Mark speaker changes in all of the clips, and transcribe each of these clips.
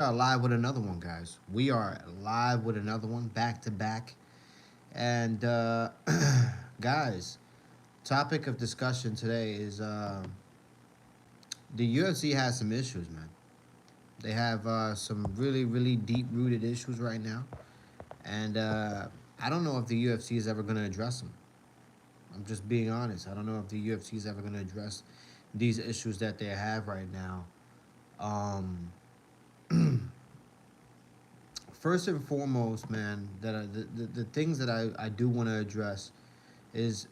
Speaker 1: are live with another one, guys. We are live with another one, back to back. And guys, topic of discussion today is the UFC has some issues, man. They have some really, really deep rooted issues right now, and I don't know if the UFC is ever going to address them. I'm just being honest. I don't know if the UFC is ever going to address these issues that they have right now. Um, First and foremost, man, the things that I do want to address is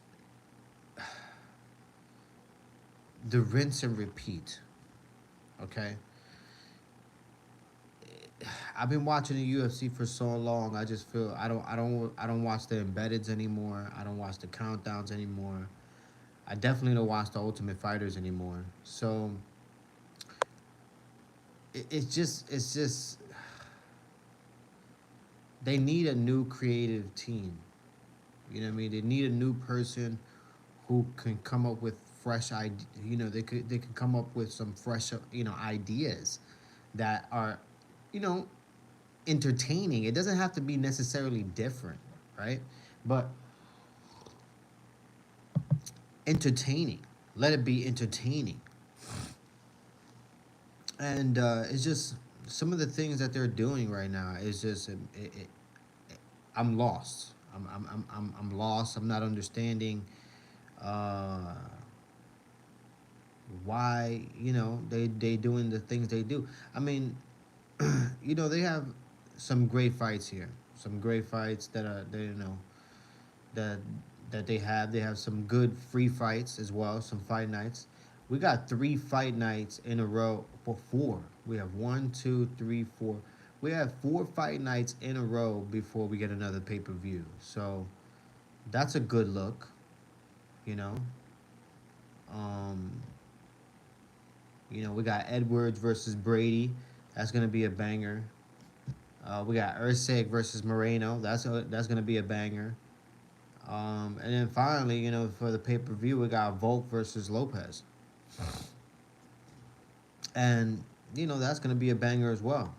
Speaker 1: the rinse and repeat. Okay, I've been watching the UFC for so long. I just feel I don't watch the embeddeds anymore. I don't watch the countdowns anymore. I definitely don't watch the Ultimate Fighters anymore. So it's just they need a new creative team. You know what I mean? They need a new person who can come up with fresh ideas. They could come up with some fresh ideas that are you know entertaining. It doesn't have to be necessarily different, right? But entertaining. Let it be entertaining. And it's just some of the things that they're doing right now is just I'm lost. I'm lost. I'm not understanding uh, why they doing the things they do. I mean, they have some great fights here. Some great fights that are that they have. They have some good free fights as well. Some fight nights. We got 3 fight nights in a row. Well, four. We have one, two, three, four. We have 4 fight nights in a row before we get another pay-per-view. So that's a good look. You know. Um, we got Edwards versus Brady. That's gonna be a banger. We got Usyk versus Moreno. That's gonna be a banger. And then finally, for the pay per view, we got Volk versus Lopez, and that's gonna be a banger as well.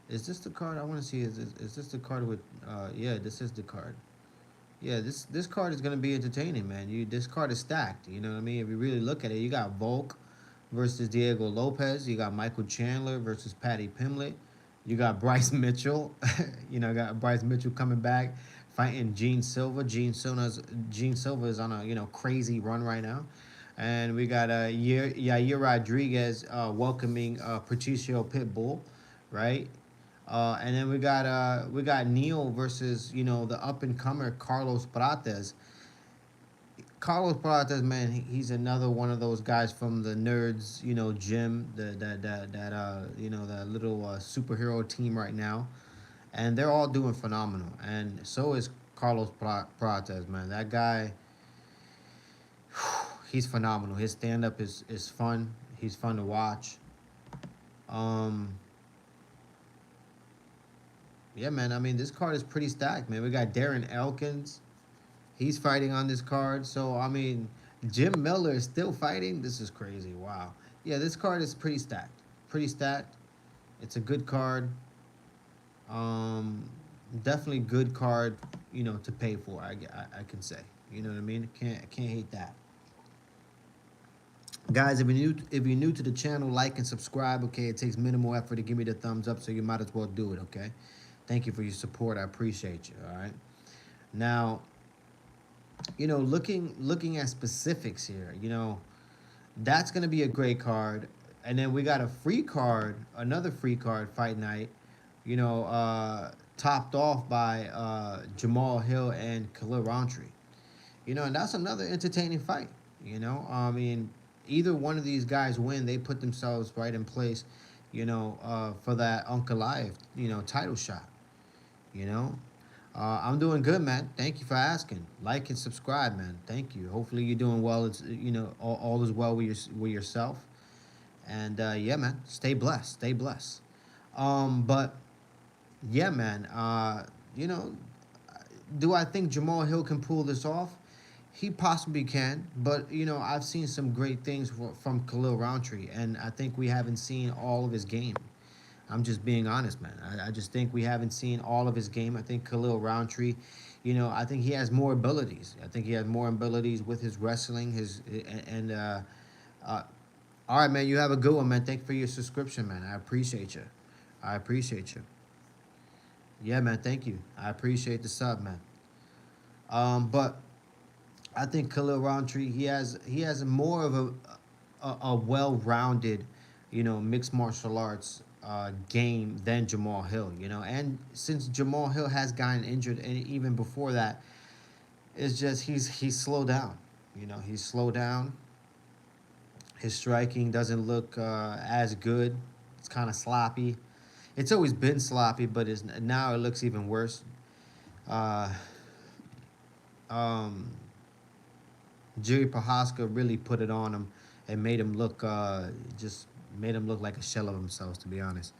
Speaker 1: Is this the card I want to see? Is this the card with? Yeah, this is the card. Yeah, this card is gonna be entertaining, man. This card is stacked. You know what I mean? If you really look at it, you got Volk versus Diego Lopez. You got Michael Chandler versus Patty Pimlet. You got Bryce Mitchell. Got Bryce Mitchell coming back, fighting Gene Silva. Gene Silva is on a crazy run right now, and we got Yair Rodriguez welcoming Patricio Pitbull, right? And then we got Neil versus the up and comer Carlos Prates. Carlos Prates, man, he's another one of those guys from the nerds, gym, that little superhero team right now, and they're all doing phenomenal. And so is Carlos Prates, man. That guy, he's phenomenal. His stand up is fun. He's fun to watch. Um, yeah, man. I mean, this card is pretty stacked, man. We got Darren Elkins. He's fighting on this card. So I mean, Jim Miller is still fighting. This is crazy. Wow. Yeah, this card is pretty stacked. Pretty stacked. It's a good card. Um, Definitely good card. To pay for. I can say. You know what I mean? Can't hate that. Guys, if you're new to the channel, like and subscribe. Okay, it takes minimal effort to give me the thumbs up, so you might as well do it. Okay. Thank you for your support. I appreciate you. All right. Now, looking at specifics here, that's gonna be a great card. And then we got a free card, another free card fight night, topped off by Jamal Hill and Khalil Rountree. And that's another entertaining fight. I mean, either one of these guys win, they put themselves right in place, for that Ankalaev, title shot. You know, I'm doing good, man. Thank you for asking. Like and subscribe, man. Thank you. Hopefully you're doing well. It's all is well with yourself. And yeah, man. Stay blessed. Stay blessed. But yeah, man. You know, do I think Jamal Hill can pull this off? He possibly can, but I've seen some great things from Khalil Roundtree, and I think we haven't seen all of his game. I'm just being honest, man. I just think we haven't seen all of his game. I think Khalil Roundtree, I think he has more abilities. I think he has more abilities with his wrestling. And uh, all right, man. You have a good one, man. Thank you for your subscription, man. I appreciate you. I appreciate you. Yeah, man. Thank you. I appreciate the sub, man. But I think Khalil Roundtree he has more of a well-rounded, mixed martial arts game than Jamal Hill. And since Jamal Hill has gotten injured, and even before that, it's just he's slowed down. He's slowed down. His striking doesn't look as good. It's kind of sloppy. It's always been sloppy, but now it looks even worse. Uh, um, Jerry Prohaska really put it on him and made him look just made him look like a shell of themselves, to be honest.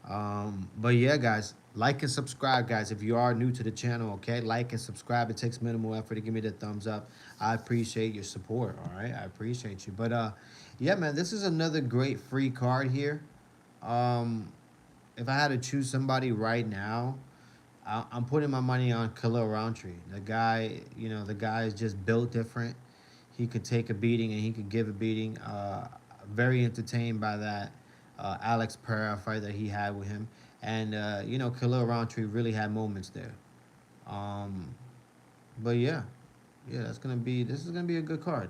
Speaker 1: But yeah, guys, like and subscribe, guys. If you are new to the channel, okay, like and subscribe. It takes minimal effort to give me the thumbs up. I appreciate your support. All right, I appreciate you. But yeah, man, this is another great free card here. Um, if I had to choose somebody right now, I'm putting my money on Khalil Roundtree. The guy is just built different. He could take a beating and he could give a beating. Very entertained by that Alex Pereira fight that he had with him, and Khalil Roundtree really had moments there. Um, but yeah, yeah, this is gonna be a good card.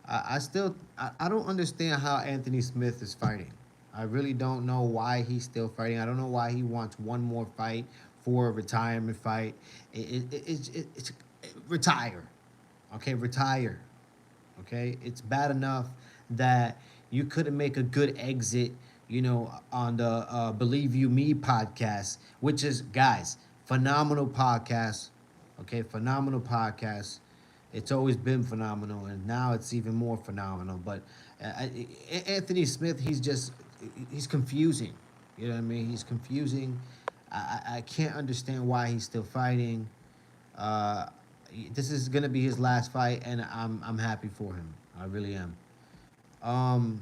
Speaker 1: I don't understand how Anthony Smith is fighting. I really don't know why he's still fighting. I don't know why he wants one more fight for a retirement fight. It's retire, okay, retire, okay. It's bad enough that you couldn't make a good exit, on the Believe You Me podcast, which is, guys, phenomenal podcast, okay, phenomenal podcast. It's always been phenomenal, and now it's even more phenomenal. But Anthony Smith, he's confusing. You know what I mean? He's confusing. I can't understand why he's still fighting. Uh, this is gonna be his last fight, and I'm happy for him. I really am. Um,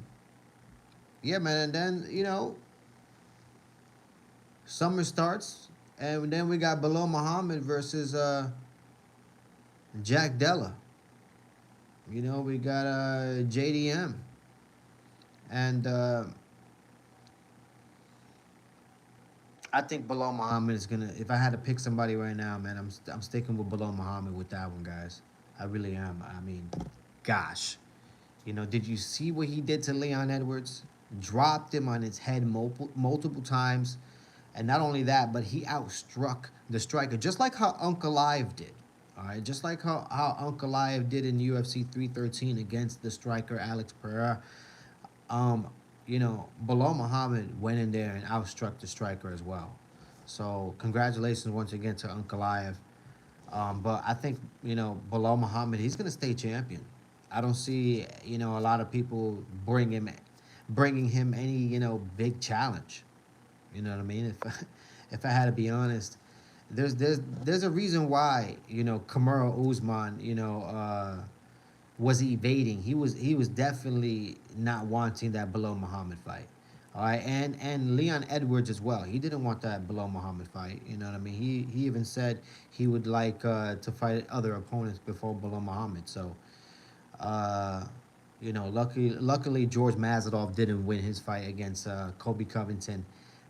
Speaker 1: yeah, man. And then summer starts, and then we got Belal Muhammad versus Jack Della. We got JDM, and I think Belal Muhammad is gonna. If I had to pick somebody right now, man, I'm sticking with Belal Muhammad with that one, guys. I really am. I mean, gosh, did you see what he did to Leon Edwards? Dropped him on his head multiple times, and not only that, but he outstruck the striker, just like how Ankalaev did. All right, just like how Ankalaev did in UFC 313 against the striker Alex Pereira. Um, Belal Muhammad went in there and outstruck the striker as well. So congratulations once again to Ankalaev. But I think Belal Muhammad, he's gonna stay champion. I don't see a lot of people bringing him any big challenge. You know what I mean? If I had to be honest, there's a reason why Kamaru Usman was evading. He was definitely not wanting that Belal Muhammad fight. All right, and Leon Edwards as well. He didn't want that Belal Muhammad fight. You know what I mean? He even said he would like to fight other opponents before Belal Muhammad. So, uh, luckily George Masvidal didn't win his fight against Kobe Covington,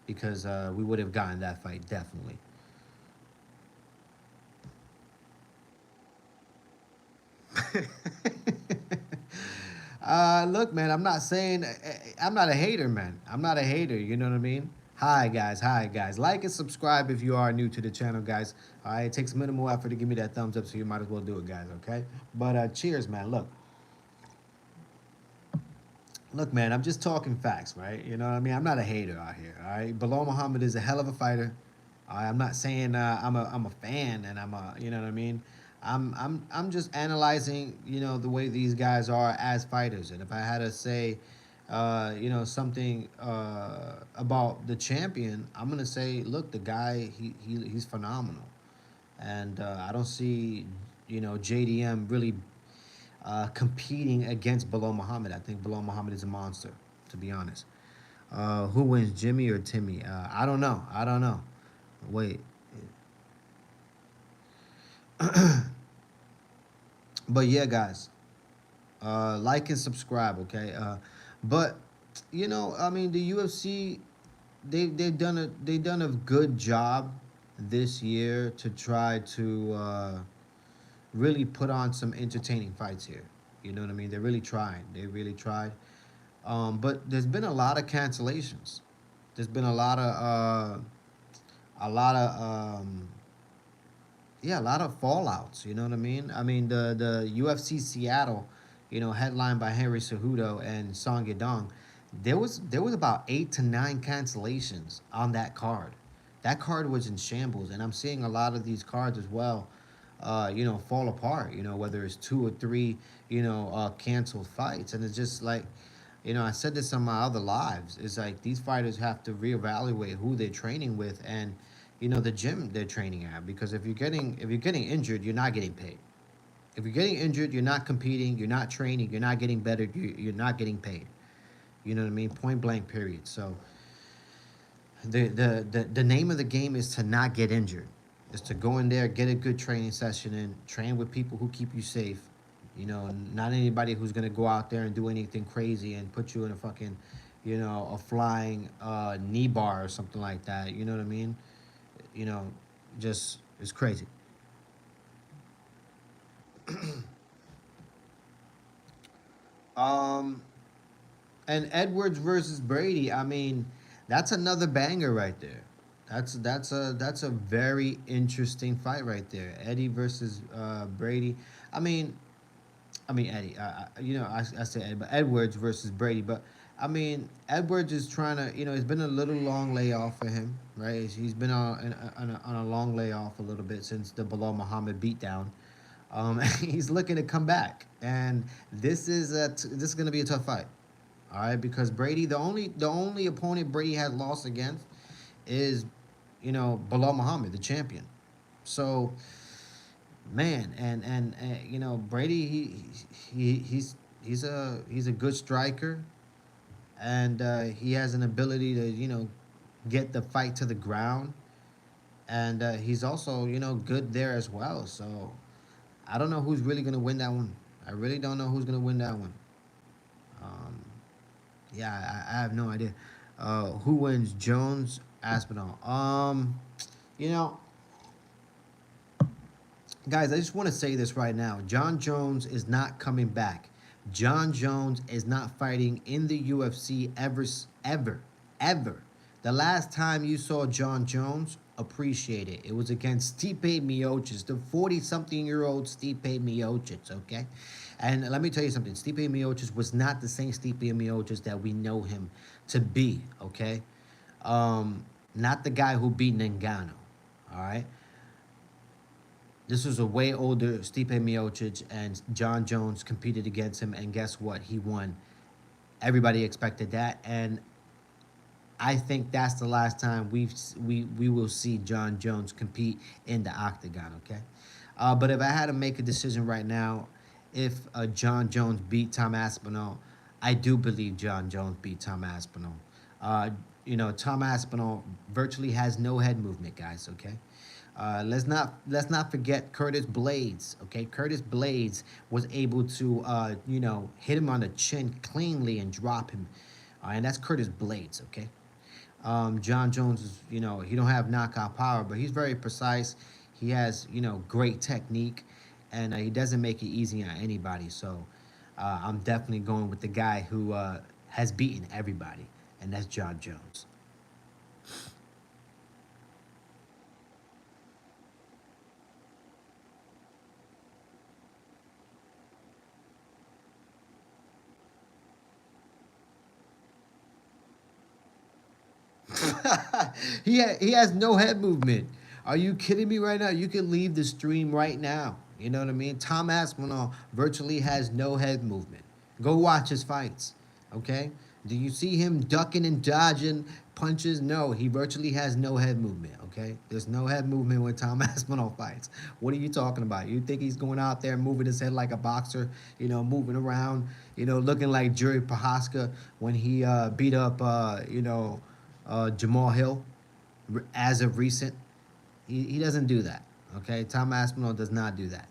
Speaker 1: because we would have gotten that fight definitely. Look, man, I'm not a hater, man. I'm not a hater. You know what I mean? Hi, guys. Hi, guys. Like and subscribe if you are new to the channel, guys. All right, it takes minimal effort to give me that thumbs up, so you might as well do it, guys. Okay? But cheers, man. Look, man. I'm just talking facts, right? You know what I mean? I'm not a hater out here. All right. Belal Muhammad is a hell of a fighter. I'm not saying I'm a fan, and you know what I mean. I'm just analyzing the way these guys are as fighters, and if I had to say something about the champion, I'm gonna say, look, the guy, he's phenomenal, and I don't see JDM really competing against Belal Muhammad. I think Belal Muhammad is a monster, to be honest. Who wins, Jimmy or Timmy? I don't know. I don't know. Wait, but yeah, guys, like and subscribe, okay? But I mean, the UFC, they've done a good job this year to try to really put on some entertaining fights here. You know what I mean? They're really trying. They really tried. But there's been a lot of cancellations. There's been a lot of yeah, a lot of fallouts. You know what I mean? I mean the UFC Seattle, headlined by Henry Cejudo and Song Yadong, there was about 8 to 9 cancellations on that card. That card was in shambles, and I'm seeing a lot of these cards as well, fall apart. Whether it's 2 or 3, canceled fights, and it's just like, I said this on my other lives. It's like these fighters have to reevaluate who they're training with and, the gym they're training at. Because if you're getting injured, you're not getting paid. If you're getting injured, you're not competing, you're not training, you're not getting better, you're not getting paid. You know what I mean? Point blank. Period. So the name of the game is to not get injured. Is to go in there, get a good training session in, train with people who keep you safe. Not anybody who's gonna go out there and do anything crazy and put you in a fucking, a flying knee bar or something like that. You know what I mean? You know, just it's crazy. Um, and Edwards versus Brady. I mean, that's another banger right there. That's a very interesting fight right there. Eddie versus Brady. I mean, Eddie. I say Eddie, but Edwards versus Brady. But I mean, Edwards is trying to. It's been a little long layoff for him, right? He's been on a long layoff a little bit since the Belal Muhammad beatdown. He's looking to come back, and this is going to be a tough fight. All right, because Brady, the only opponent Brady had lost against is, Belal Muhammad, the champion. So, man, and Brady, he's a good striker, and he has an ability to get the fight to the ground, and he's also good there as well. So I don't know who's really gonna win that one. I really don't know who's gonna win that one. Um, yeah, I have no idea. Who wins, Jones, Aspinal? You know, guys, I just want to say this right now. Jon Jones is not coming back. Jon Jones is not fighting in the UFC ever, ever. The last time you saw Jon Jones, appreciate it. It was against Stipe Miocic, the 40-something-year-old Stipe Miocic, okay? And let me tell you something. Stipe Miocic was not the same Stipe Miocic that we know him to be, okay? Not the guy who beat Ngannou, all right? This was a way older Stipe Miocic, and Jon Jones competed against him, and guess what? He won. Everybody expected that, and I think that's the last time we will see Jon Jones compete in the octagon. Okay, but if I had to make a decision right now, if Jon Jones beat Tom Aspinall, I do believe Jon Jones beat Tom Aspinall. Uh, Tom Aspinall virtually has no head movement, guys. Okay, let's not forget Curtis Blades. Okay, Curtis Blades was able to hit him on the chin cleanly and drop him, and that's Curtis Blades. Okay, Jon Jones is, he don't have knockout power, but he's very precise. He has, great technique, and he doesn't make it easy on anybody. So I'm definitely going with the guy who has beaten everybody, and that's Jon Jones. He has no head movement. Are you kidding me right now? You can leave the stream right now. You know what I mean? Tom Aspinall virtually has no head movement. Go watch his fights. Okay? Do you see him ducking and dodging, punches. No, he virtually has no head movement. Okay, there's no head movement when Tom Aspinall fights. What are you talking about? You think he's going out there moving his head like a boxer? Moving around. Looking like Jerry Prohaska when he beat up Jamal Hill as of recent. He doesn't do that. Okay, Tom Aspinall does not do that.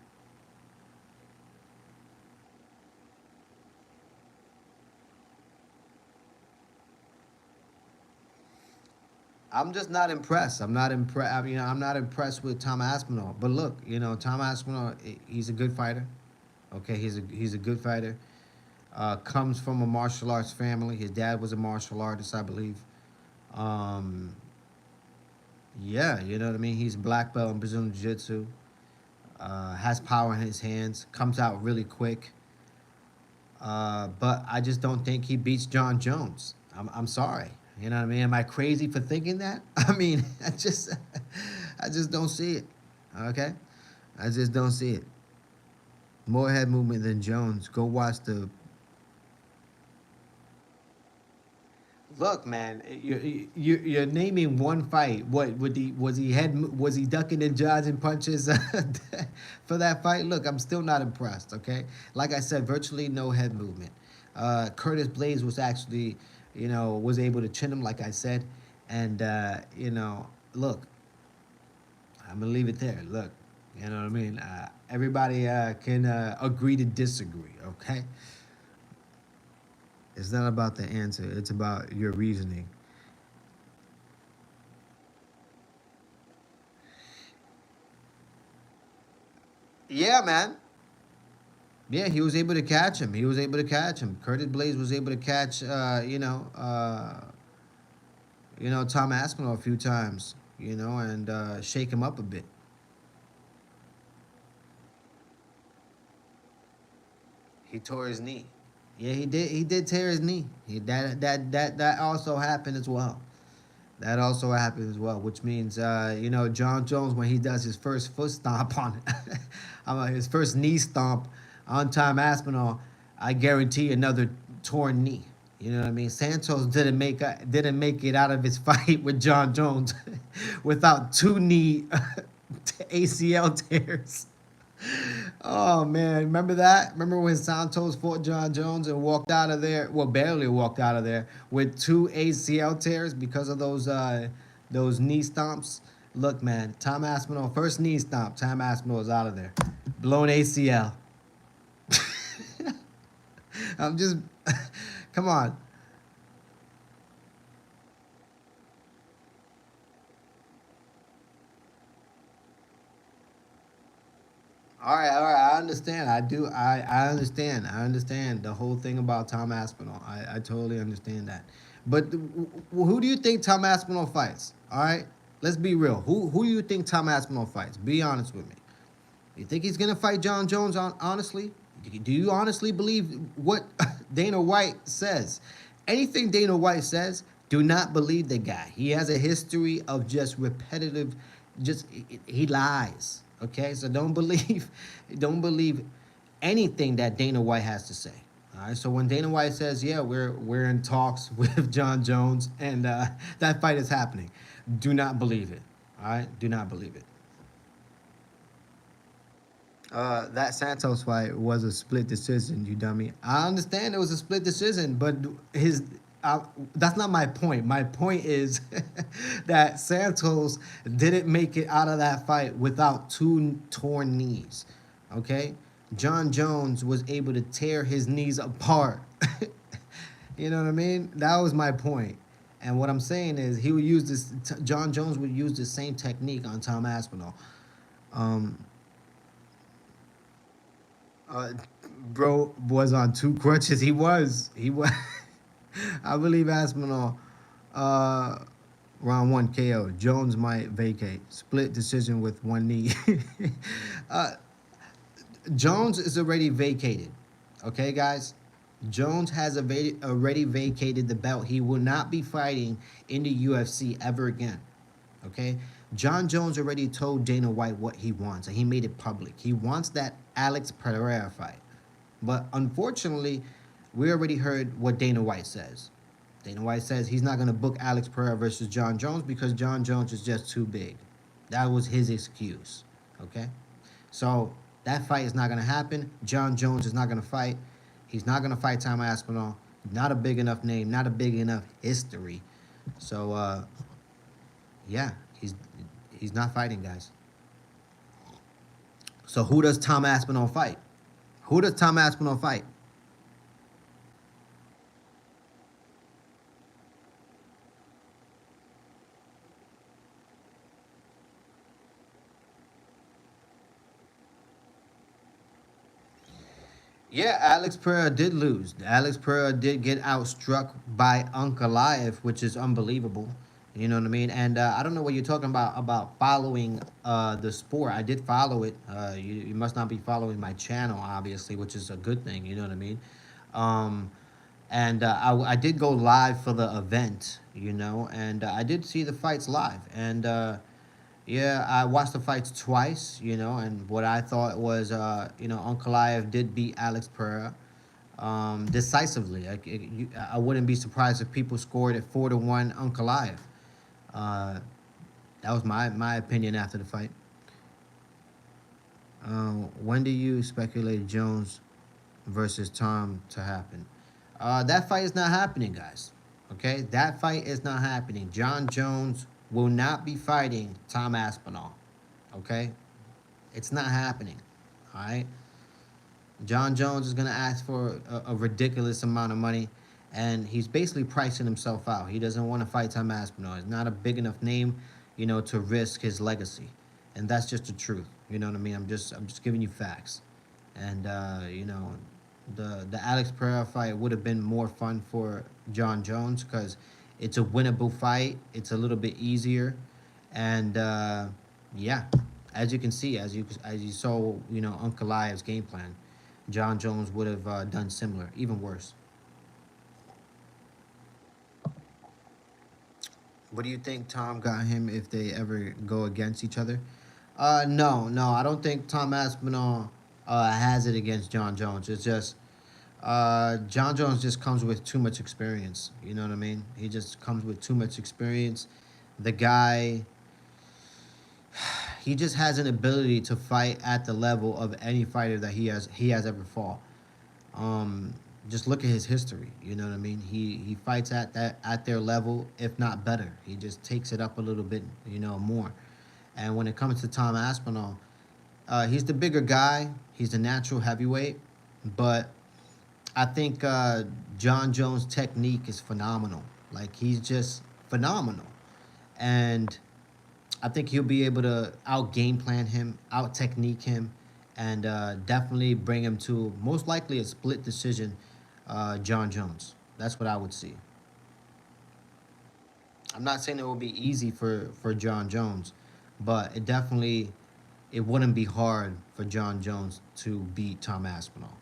Speaker 1: I'm just not impressed. I'm not impressed. I mean, I'm not impressed with Tom Aspinall. But look, Tom Aspinall, he's a good fighter. Okay, he's a good fighter. Comes from a martial arts family. His dad was a martial artist, I believe. Um, yeah, you know what I mean. He's black belt in Brazilian Jiu Jitsu. Has power in his hands. Comes out really quick. But I just don't think he beats Jon Jones. I'm sorry. You know what I mean? Am I crazy for thinking that? I mean, I just don't see it. Okay, I just don't see it. More head movement than Jones. Go watch the. Look, man, you're naming one fight. What would he was he ducking and dodging punches for that fight? Look, I'm still not impressed. Okay, like I said, virtually no head movement. Curtis Blaze was actually, was able to chin him, like I said, and look, I'm gonna leave it there. Look, you know what I mean. Everybody can agree to disagree. Okay, it's not about the answer. It's about your reasoning. Yeah, man. Yeah, he was able to catch him. He was able to catch him. Curtis Blaze was able to catch, Tom Aspinall a few times, and shake him up a bit. He tore his knee. Yeah, he did. He did tear his knee. That also happened as well. That also happened as well, which means Jon Jones when he does his first foot stomp on, his first knee stomp on Tom Aspinall, I guarantee another torn knee. You know what I mean? Santos didn't make it out of his fight with Jon Jones without two knee ACL tears. Oh man, remember that? Remember when Santos fought Jon Jones and walked out of there? Well, barely walked out of there with two ACL tears because of those knee stomps. Look, man, Tom Aspinall first knee stomp. Tom Aspinall is out of there, blown ACL. I'm just, come on. All right. I understand. I do. I understand. I understand the whole thing about Tom Aspinall. I totally understand that. But who do you think Tom Aspinall fights? All right, let's be real. Who do you think Tom Aspinall fights? Be honest with me. You think he's gonna fight Jon Jones? Honestly, do you honestly believe what Dana White says? Anything Dana White says, do not believe the guy. He has a history of just repetitive, just he lies. Okay, so don't believe, don't believe anything that Dana White has to say. All right, so when Dana White says, "Yeah, we're in talks with Jon Jones and that fight is happening," do not believe it. All right, do not believe it. That Santos fight was a split decision, you dummy. I understand it was a split decision, but his that's not my point. My point is that Santos didn't make it out of that fight without two torn knees. Okay, Jon Jones was able to tear his knees apart. You know what I mean? That was my point. And what I'm saying is, he would use this. Jon Jones would use the same technique on Tom Aspinall. Um, Uh, bro was on two crutches. He was. He was. I believe Aspinall, uh, round one KO. Jones might vacate. Split decision with one knee. uh, Jones is already vacated. Okay, guys. Jones has already vacated the belt. He will not be fighting in the UFC ever again. Okay? Jon Jones already told Dana White what he wants, and he made it public. He wants that Alex Pereira fight. But unfortunately, we already heard what Dana White says. Dana White says he's not going to book Alex Pereira versus Jon Jones because Jon Jones is just too big. That was his excuse. Okay? So that fight is not going to happen. Jon Jones is not going to fight. He's not going to fight Tom Aspinall. Not a big enough name, not a big enough history. So, yeah, he's not fighting, guys. So who does Tom Aspinall fight? Who does Tom Aspinall fight? Yeah, Alex Pereira did lose. Alex Pereira did get outstruck by Ankalaev, which is unbelievable. You know what I mean? And I don't know what you're talking about following the sport. I did follow it. You must not be following my channel, obviously, which is a good thing. You know what I mean? Um, and I did go live for the event, you know, and I did see the fights live. And yeah, I watched the fights twice, you know, and what I thought was, you know, Ankalaev did beat Alex Pereira decisively. I wouldn't be surprised if people scored at 4-1 Ankalaev. Uh, that was my opinion after the fight. When do you speculate Jones versus Tom to happen? That fight is not happening, guys. Okay, that fight is not happening. Jon Jones will not be fighting Tom Aspinall. Okay, it's not happening. All right. Jon Jones is going to ask for a ridiculous amount of money, and he's basically pricing himself out. He doesn't want to fight Tom Aspinall. He's not a big enough name, you know, to risk his legacy, and that's just the truth. You know what I mean? I'm just giving you facts, and you know, the Alex Pereira fight would have been more fun for Jon Jones because it's a winnable fight. It's a little bit easier, and yeah, as you can see, as you saw, you know, Ankalaev's game plan, Jon Jones would have done similar, even worse. What do you think Tom got him if they ever go against each other? No, no, I don't think Tom Aspinall has it against Jon Jones. It's just Jon Jones just comes with too much experience. You know what I mean? He just comes with too much experience. The guy, he just has an ability to fight at the level of any fighter that he has ever fought. Um, just look at his history. You know what I mean? He fights at their level, if not better. He just takes it up a little bit, you know, more. And when it comes to Tom Aspinall, he's the bigger guy. He's the natural heavyweight, but I think Jon Jones' technique is phenomenal. Like he's just phenomenal, and I think he'll be able to out game plan him, out technique him, and definitely bring him to most likely a split decision. Jon Jones. That's what I would see. I'm not saying it will be easy for Jon Jones, but it wouldn't be hard for Jon Jones to beat Tom Aspinall.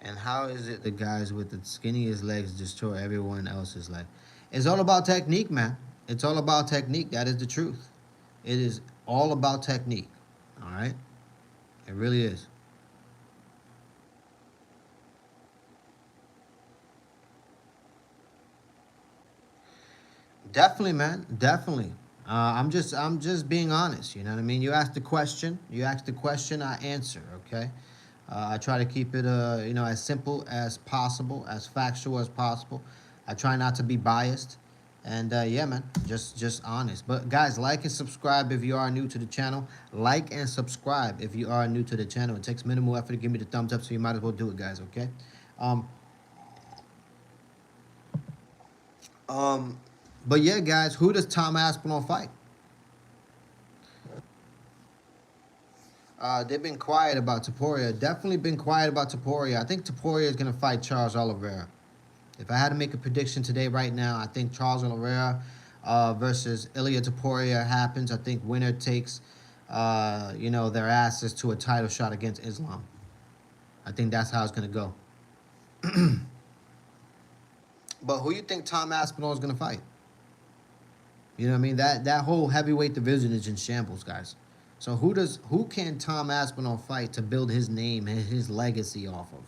Speaker 1: And how is it the guys with the skinniest legs destroy everyone else's leg? It's all about technique, man. It's all about technique. That is the truth. It is all about technique. All right? It really is. Definitely, man. Definitely. I'm just being honest. You know what I mean? You ask the question. You ask the question. I answer. Okay. I try to keep it, you know, as simple as possible, as factual as possible. I try not to be biased, and yeah, man, just honest. But guys, like and subscribe if you are new to the channel. Like and subscribe if you are new to the channel. It takes minimal effort to give me the thumbs up, so you might as well do it, guys. Okay. Um, um, but yeah, guys, who does Tom Aspinall fight? They've been quiet about Taporia. Definitely been quiet about Taporia. I think Taporia is gonna fight Charles Oliveira. If I had to make a prediction today, right now, I think Charles Oliveira versus Ilya Taporia happens. I think winner takes, you know, their asses to a title shot against Islam. I think that's how it's gonna go. But who you think Tom Aspinall is gonna fight? You know what I mean? That whole heavyweight division is in shambles, guys. So who can Tom Aspinall fight to build his name and his legacy off of?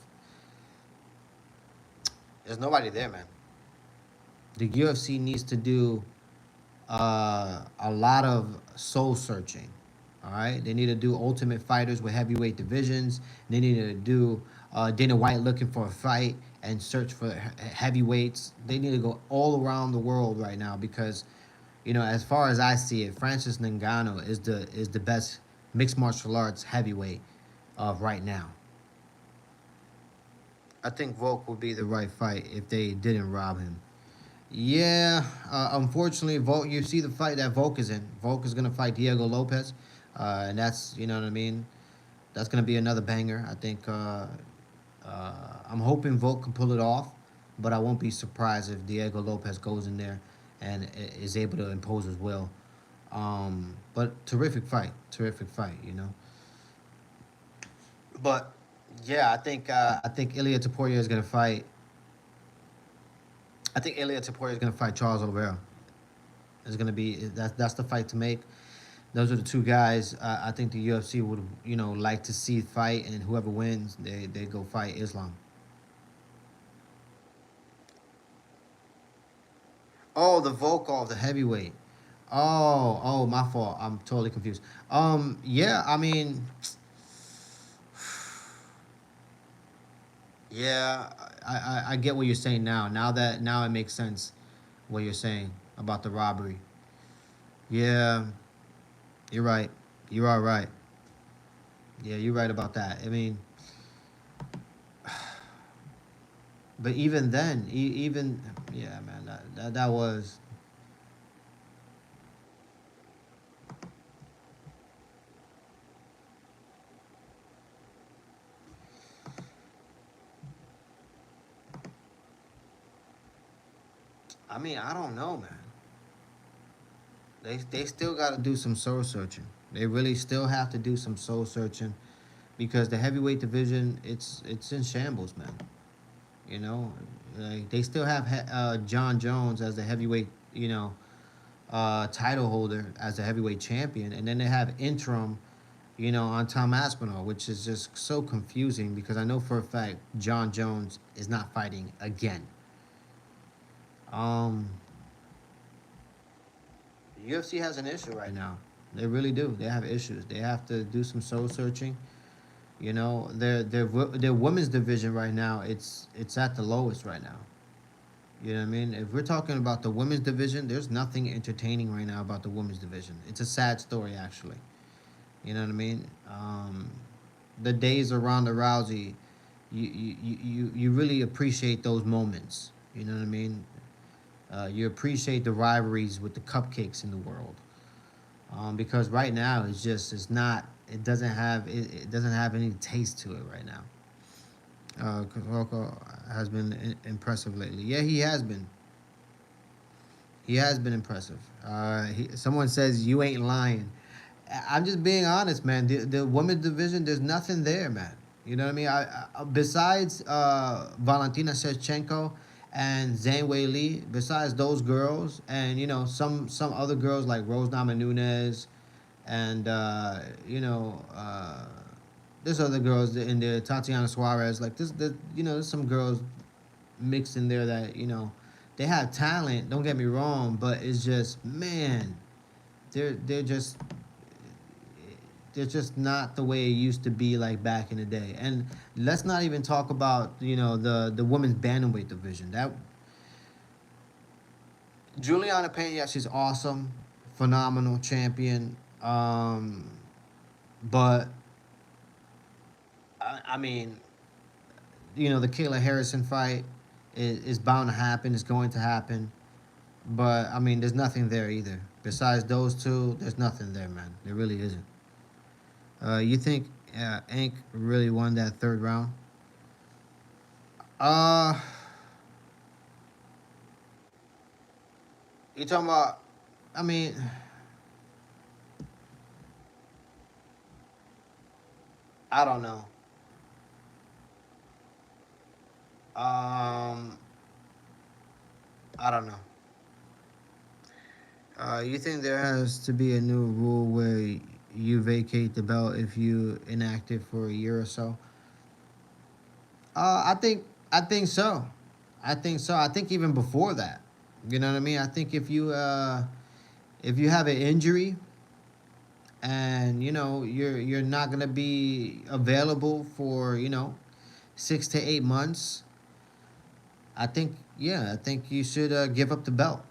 Speaker 1: There's nobody there, man. The UFC needs to do a lot of soul searching. All right, they need to do Ultimate Fighters with heavyweight divisions. They need to do Dana White looking for a fight and search for heavyweights. They need to go all around the world right now because, as far as I see it, Francis Ngannou is the best mixed martial arts heavyweight of right now. I think Volk would be the right fight if they didn't rob him. Yeah, unfortunately, Volk. You see the fight that Volk is in. Volk is gonna fight Diego Lopez, and that's you know what I mean. That's gonna be another banger. I think. I'm hoping Volk can pull it off, but I won't be surprised if Diego Lopez goes in there and is able to impose his will. But terrific fight. But yeah, I think Ilia Topuria is gonna fight. I think Ilia Topuria is gonna fight Charles Oliveira. It's gonna be that's the fight to make. Those are the two guys I think the UFC would like to see fight, and whoever wins, they go fight Islam. Oh, the Volkov, the heavyweight. Oh, my fault. I'm totally confused. Yeah, I mean, yeah, I get what you're saying now. Now it makes sense what you're saying about the robbery. Yeah, you're right. You are right. Yeah, you're right about that. I mean, but even then, even yeah, man, that was. I mean, I don't know, man. They still got to do some soul searching. They really still have to do some soul searching because the heavyweight division it's in shambles, man. You know, like they still have Jon Jones as the heavyweight, title holder as the heavyweight champion, and then they have interim, on Tom Aspinall, which is just so confusing because I know for a fact Jon Jones is not fighting again. Um, UFC has an issue right now. They really do. They have issues. They have to do some soul searching. Their women's division right now, it's at the lowest right now. You know what I mean? If we're talking about the women's division, there's nothing entertaining right now about the women's division. It's a sad story, actually. You know what I mean? The days around the Rousey, you really appreciate those moments. You know what I mean? You appreciate the rivalries with the cupcakes in the world. Because right now it's not it doesn't have any taste to it right now. Rocco has been impressive lately. Yeah, he has been. He has been impressive. Someone says you ain't lying. I'm just being honest, man. The women's division, there's nothing there, man. You know what I mean? Besides Valentina Shevchenko and Zhang Wei Li, besides those girls, and some other girls like Rose Namajunas, and there's other girls in there, Tatiana Suarez. Like there's some girls mixed in there that they have talent. Don't get me wrong, but it's just man, they're just not the way it used to be like back in the day. And let's not even talk about the women's bantamweight division. That Juliana Pena, she's awesome, phenomenal champion. But I mean, the Kayla Harrison fight is bound to happen. It's going to happen. But I mean, there's nothing there either. Besides those two, there's nothing there, man. There really isn't. You think Ank really won that third round? Uh, you talking about? I mean, I don't know. Um, I don't know. You think there has to be a new rule where you vacate the belt if you inactive for a year or so. I think so. I think so. I think even before that. You know what I mean? I think if you have an injury and you're not gonna be available for 6 to 8 months, I think you should give up the belt.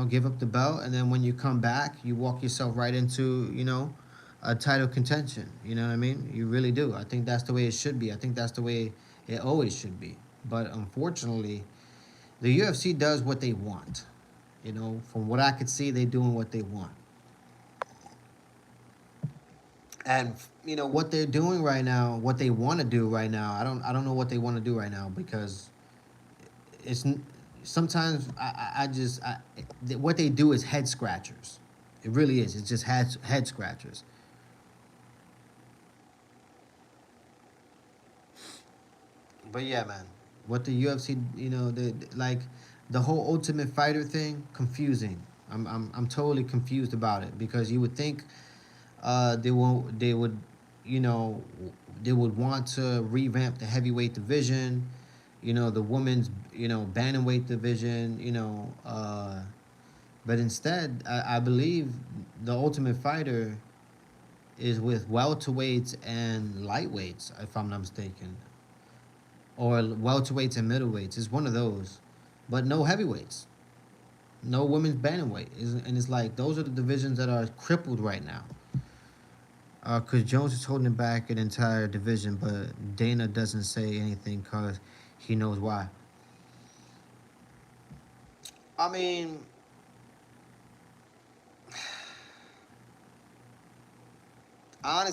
Speaker 1: Give up the belt, and then when you come back, you walk yourself right into a title contention. You know what I mean? You really do. I think that's the way it should be. I think that's the way it always should be. But unfortunately, the UFC does what they want. From what I could see, they doing what they want. And what they're doing right now, what they want to do right now. I don't know what they want to do right now because it's sometimes I just what they do is head scratchers. It really is. It's just head scratchers. But yeah, man, what the UFC, like the whole Ultimate Fighter thing, confusing. I'm totally confused about it because you would think they would you know they would want to revamp the heavyweight division, the women's bantamweight division, but instead I believe the Ultimate Fighter is with welterweights and lightweights, if I'm not mistaken, or welterweights and middleweights. It's one of those, but no heavyweights, no women's bantamweight. And it's like those are the divisions that are crippled right now. Because Jones is holding back an entire division, but Dana doesn't say anything because he knows why. I mean, I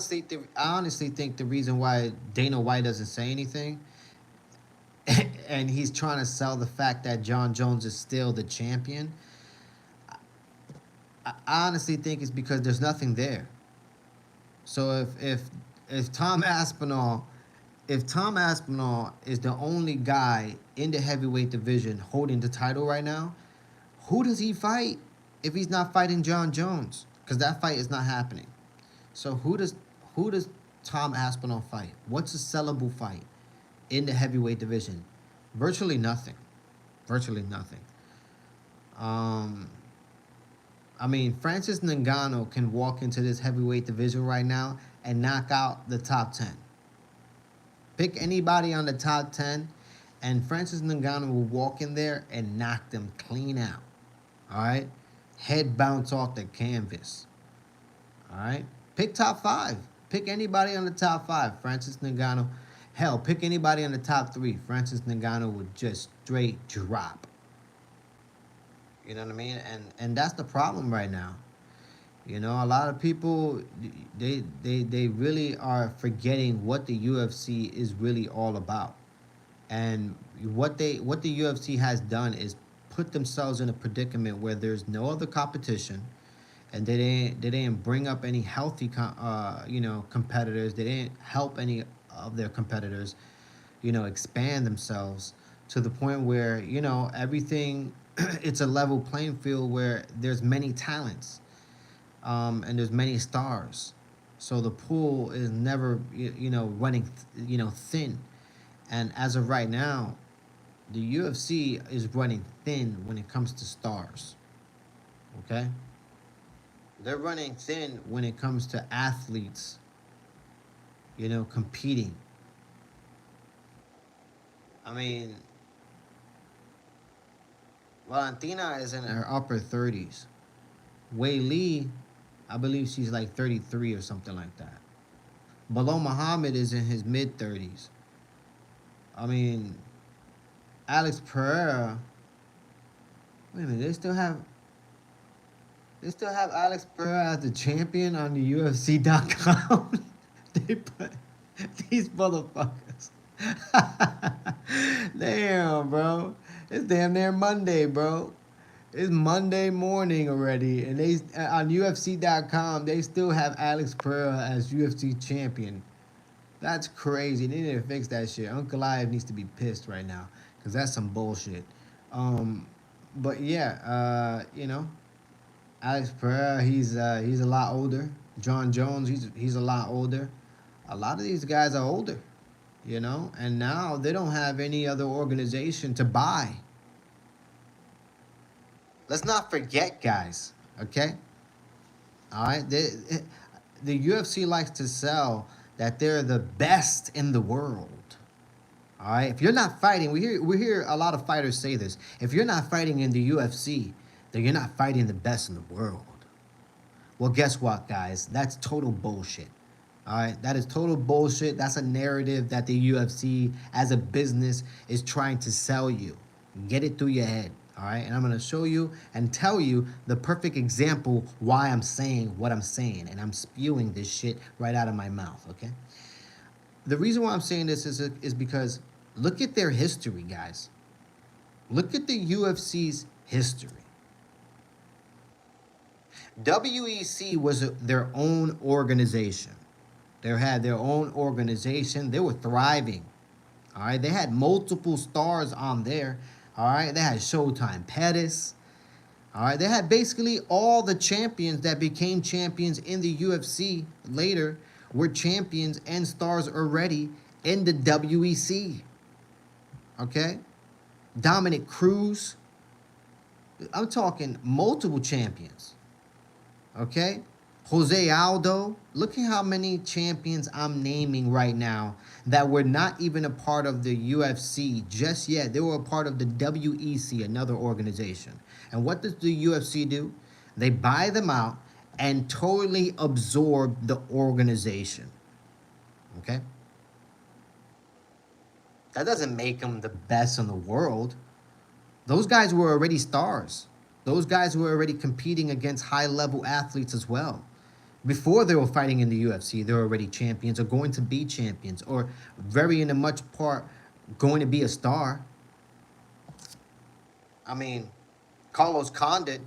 Speaker 1: honestly think the reason why Dana White doesn't say anything, and he's trying to sell the fact that Jon Jones is still the champion. I honestly think it's because there's nothing there. So if Tom Aspinall is the only guy in the heavyweight division holding the title right now, who does he fight if he's not fighting Jon Jones? Because that fight is not happening. So who does Tom Aspinall fight? What's a sellable fight in the heavyweight division? Virtually nothing. Virtually nothing. Um, I mean, Francis Ngannou can walk into this heavyweight division right now and knock out the top 10. Pick anybody on the top 10, and Francis Ngannou will walk in there and knock them clean out. All right? Head bounce off the canvas. All right? Pick top 5. Pick anybody on the top 5. Francis Ngannou. Hell, pick anybody on the top 3. Francis Ngannou would just straight drop. You know what I mean? And that's the problem right now. A lot of people they really are forgetting what the UFC is really all about. And what the UFC has done is put themselves in a predicament where there's no other competition, and they didn't bring up any healthy competitors. They didn't help any of their competitors expand themselves to the point where everything it's a level playing field where there's many talents, and there's many stars, so the pool is never running thin. And as of right now, the UFC is running thin when it comes to stars. Okay, they're running thin when it comes to athletes competing. I mean, Valentina is in her upper 30s. Wei Lee, I believe she's like 33 or something like that. Belal Muhammad is in his mid 30s. I mean, Alex Pereira. Wait a minute, they still have Alex Pereira as the champion on the UFC.com. They put these motherfuckers. Damn, bro. It's damn near Monday, bro. It's Monday morning already, and they on UFC.com they still have Alex Pereira as UFC champion. That's crazy. They need to fix that shit. Ankalaev needs to be pissed right now because that's some bullshit. Um, but yeah, Alex Pereira, he's a lot older. Jon Jones, he's a lot older. A lot of these guys are older, you know, and now they don't have any other organization to buy. Let's not forget, guys. Okay, all right. The UFC likes to sell that they're the best in the world. All right. If you're not fighting, we hear a lot of fighters say this. If you're not fighting in the UFC, then you're not fighting the best in the world. Well, guess what, guys? That's total bullshit. All right, that is total bullshit. That's a narrative that the UFC as a business is trying to sell you. Get it through your head. All right, and I'm gonna show you and tell you the perfect example why I'm saying what I'm saying, and I'm spewing this shit right out of my mouth. Okay. The reason why I'm saying this is because look at their history, guys. Look at the UFC's history. WEC was their own organization. They had their own organization. They were thriving. All right. They had multiple stars on there. All right. They had Showtime Pettis. All right. They had basically all the champions that became champions in the UFC later were champions and stars already in the WEC. Okay. Dominic Cruz. I'm talking multiple champions. Okay. Jose Aldo, look at how many champions I'm naming right now that were not even a part of the UFC just yet. They were a part of the WEC, another organization. And what does the UFC do? They buy them out and totally absorb the organization. Okay? That doesn't make them the best in the world. Those guys were already stars. Those guys were already competing against high-level athletes as well. Before they were fighting in the UFC, they were already champions or going to be champions or very in a much part going to be a star. I mean, Carlos Condit,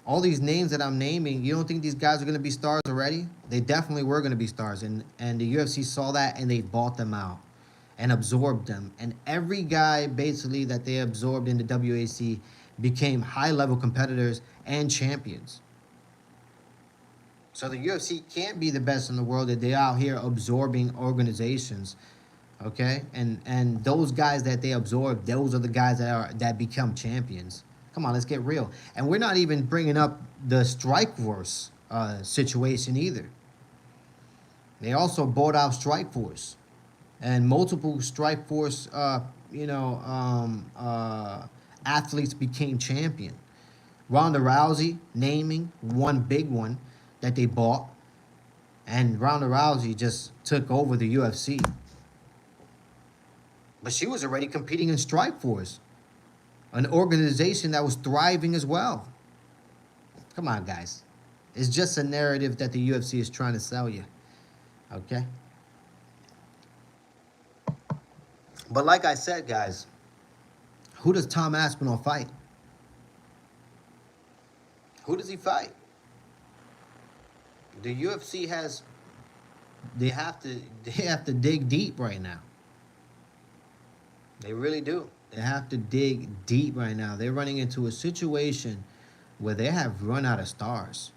Speaker 1: all these names that I'm naming, you don't think these guys are going to be stars already? They definitely were going to be stars. And the UFC saw that and they bought them out and absorbed them. And every guy basically that they absorbed in the WAC became high-level competitors and champions. So the UFC can't be the best in the world if they're out here absorbing organizations, okay? And those guys that they absorb, those are the guys that become champions. Come on, let's get real. And we're not even bringing up the Strikeforce situation either. They also bought out Strikeforce, and multiple Strikeforce, athletes became champion. Ronda Rousey naming one big one that they bought, and Ronda Rousey just took over the UFC. But she was already competing in Strikeforce, an organization that was thriving as well. Come on, guys. It's just a narrative that the UFC is trying to sell you. Okay? But like I said, guys, who does Tom Aspinall fight? Who does he fight? The UFC has they have to dig deep right now. They really do. They have to dig deep right now. They're running into a situation where they have run out of stars.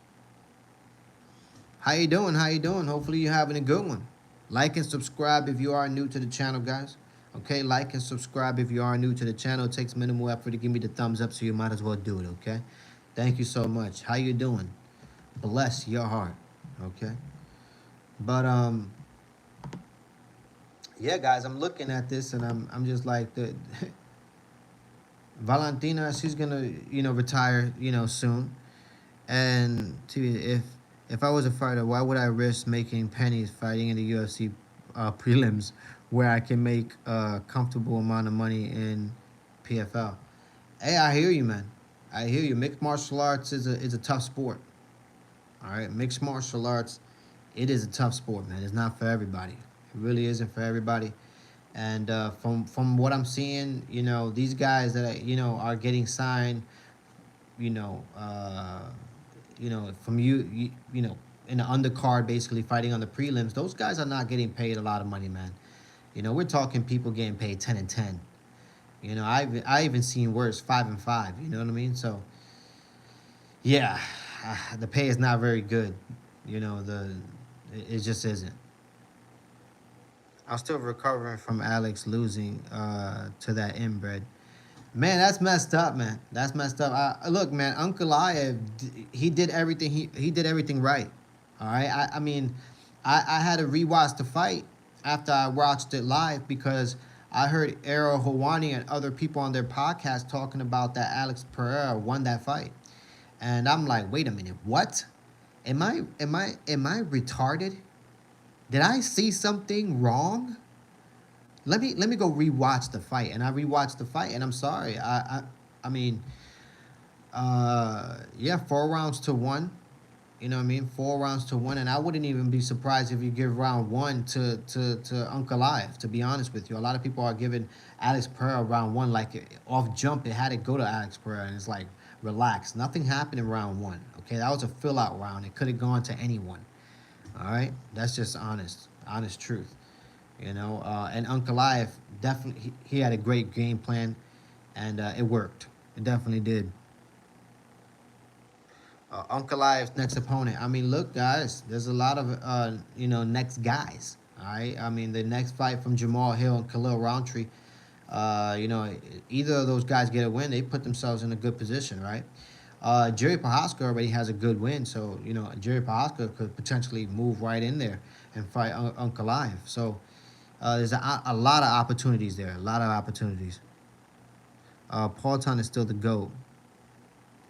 Speaker 1: How you doing? How you doing? Hopefully you're having a good one. Like and subscribe if you are new to the channel, guys. Okay, like and subscribe if you are new to the channel. It takes minimal effort to give me the thumbs up, so you might as well do it, okay? Thank you so much. How you doing? Bless your heart, okay? But yeah, guys, I'm looking at this and I'm just like the Valentina, she's gonna retire soon, and if I was a fighter, why would I risk making pennies fighting in the UFC prelims where I can make a comfortable amount of money in PFL? Hey, I hear you, man. I hear you. Mixed martial arts is a tough sport. All right, mixed martial arts, it is a tough sport, man. It's not for everybody. It really isn't for everybody. And from what I'm seeing, these guys that are getting signed, from in the undercard, basically fighting on the prelims, those guys are not getting paid a lot of money, man. We're talking people getting paid 10 and 10. I even seen worse 5 and 5. You know what I mean? So, yeah, the pay is not very good. You know, it just isn't. I'm still recovering from Alex losing to that inbred. Man, that's messed up, man. That's messed up. Look, man, Ankalaev, he did everything. He did everything right. All right. I mean, I had to rewatch the fight after I watched it live because I heard Errol Hawani and other people on their podcast talking about that Alex Pereira won that fight, and I'm like, wait a minute, what? Am I retarded? Did I see something wrong? Let me go rewatch the fight, and I rewatched the fight, and I'm sorry. I mean, yeah, 4 rounds to one. You know what I mean? 4 rounds to one, and I wouldn't even be surprised if you give round one to Ankalaev. To be honest with you, a lot of people are giving Alex Pereira round one like off jump. It had to go to Alex Pereira, and it's like relax. Nothing happened in round one. Okay, that was a fill out round. It could have gone to anyone. All right, that's just honest truth. You know, and Ankalaev definitely he had a great game plan, and it worked. It definitely did. Ankalaev's next opponent. I mean, look, guys, there's a lot of next guys. All right. I mean, the next fight from Jamal Hill and Khalil Roundtree. You know, either of those guys get a win, they put themselves in a good position, right? Jerry Prohaska already has a good win, so you know Jerry Prohaska could potentially move right in there and fight Ankalaev. So there's a lot of opportunities there. A lot of opportunities. Paul Ton is still the GOAT.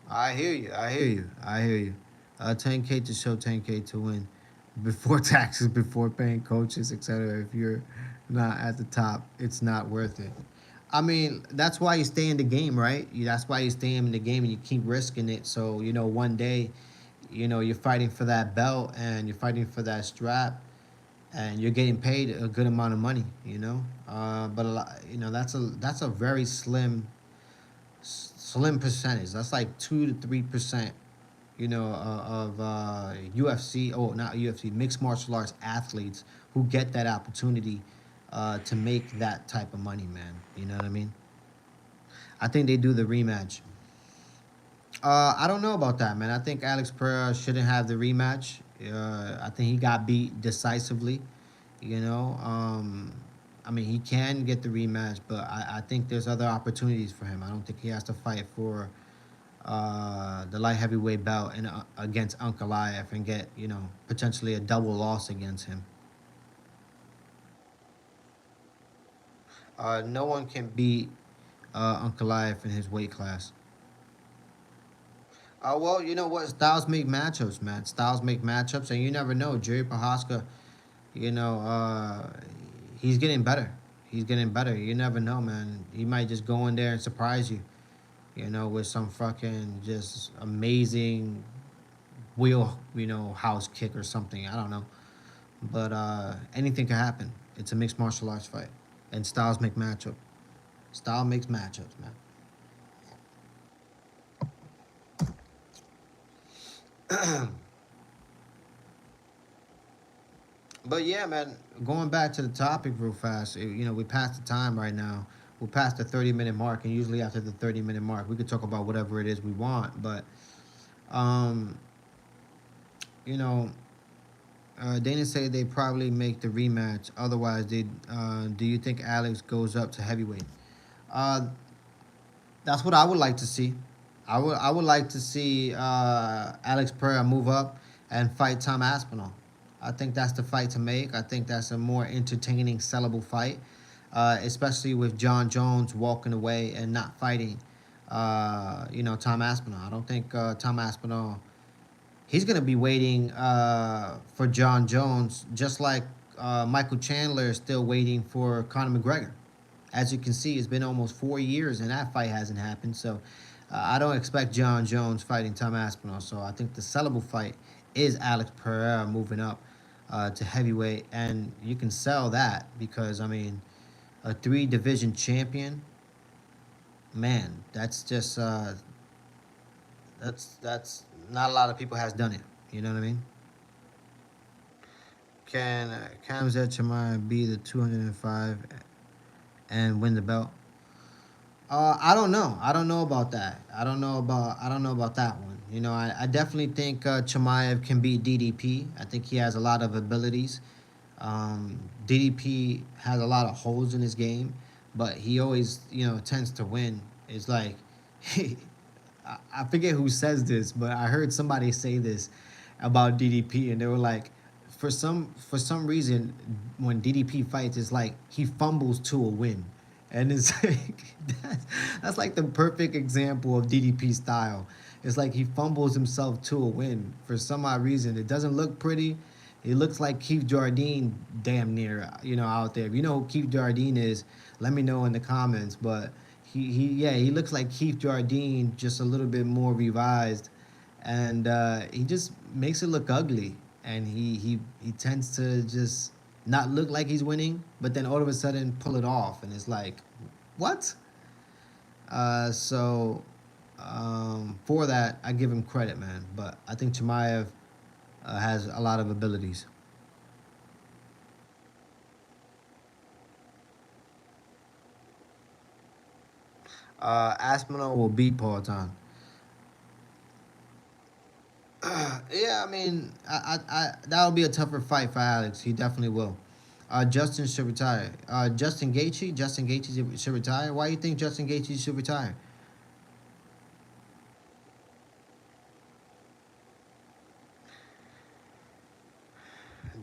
Speaker 1: I hear you. I hear you. I hear you. 10K to show, 10K to win. Before taxes, before paying coaches, etc. If you're not at the top, it's not worth it. I mean, that's why you stay in the game, right? That's why you stay in the game and you keep risking it. So, you know, one day, you know, you're fighting for that belt and you're fighting for that strap and you're getting paid a good amount of money, you know? But, a lot, you know, that's a very slim percentage. That's like 2 to 3%, you know, of UFC. Oh, not UFC, mixed martial arts athletes who get that opportunity to make that type of money, man. You know what I mean? I think they do the rematch. I don't know about that, man. I think Alex Pereira shouldn't have the rematch. I think he got beat decisively. You know, I mean, he can get the rematch, but I think there's other opportunities for him. I don't think he has to fight for the light heavyweight belt and against Ankalaev and get potentially a double loss against him. No one can beat Ankalaev in his weight class. Well, you know what? Styles make matchups, man. Styles make matchups, and you never know. Jerry Prohaska, you know, he's getting better. He's getting better. You never know, man. He might just go in there and surprise you, with some fucking just amazing house kick or something. I don't know. But anything can happen. It's a mixed martial arts fight. And styles make matchup. Style makes matchups, man. But yeah, man, going back to the topic real fast, we passed the time right now. We're past the 30-minute mark, and usually after the 30-minute mark, we could talk about whatever it is we want. But, um, you know, Dana said they probably make the rematch. Otherwise, do you think Alex goes up to heavyweight? Uh, that's what I would like to see. I would like to see Alex Pereira move up and fight Tom Aspinall. I think that's the fight to make. I think that's a more entertaining, sellable fight, especially with Jon Jones walking away and not fighting. Tom Aspinall. I don't think Tom Aspinall. He's gonna be waiting for Jon Jones, just like Michael Chandler is still waiting for Conor McGregor. As you can see, it's been almost 4 years and that fight hasn't happened. So I don't expect Jon Jones fighting Tom Aspinall. So I think the sellable fight is Alex Pereira moving up to heavyweight, and you can sell that because I mean, a three-division champion, man, that's just that's not a lot of people has done it. You know what I mean? Can Khamzat Chimaev be the 205 and win the belt? I don't know. I don't know about that. I don't know about that one. I definitely think Chimaev can beat DDP. I think he has a lot of abilities. DDP has a lot of holes in his game, but he always, tends to win. It's like, I forget who says this, but I heard somebody say this about DDP, and they were like, for some reason, when DDP fights, it's like he fumbles to a win, and it's like that's like the perfect example of DDP style. It's like he fumbles himself to a win for some odd reason. It doesn't look pretty. It looks like Keith Jardine damn near, out there. If you know who Keith Jardine is, let me know in the comments. But he looks like Keith Jardine, just a little bit more revised, and he just makes it look ugly. And he tends to just not look like he's winning, but then all of a sudden pull it off, and it's like, what? So for that, I give him credit, man. But I think Chimaev has a lot of abilities. Aspinal will beat Paul Ton. Yeah, I mean, that'll be a tougher fight for Alex. He definitely will. Justin should retire. Justin Gaethje should retire. Why do you think Justin Gaethje should retire?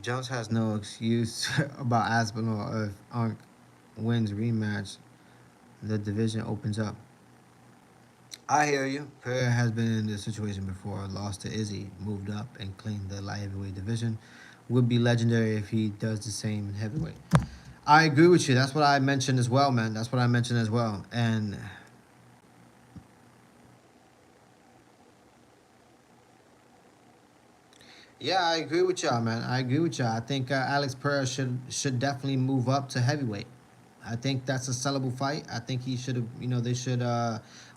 Speaker 1: Jones has no excuse about Aspinall if Unk wins rematch. The division opens up. I hear you. Pereira has been in this situation before. Lost to Izzy, moved up and claimed the light heavyweight division. Would be legendary if he does the same in heavyweight. I agree with you. That's what I mentioned as well, man. That's what I mentioned as well. And yeah, I agree with y'all, man. I agree with y'all. I think Alex Pereira should definitely move up to heavyweight. I think that's a sellable fight. I think he should have, they should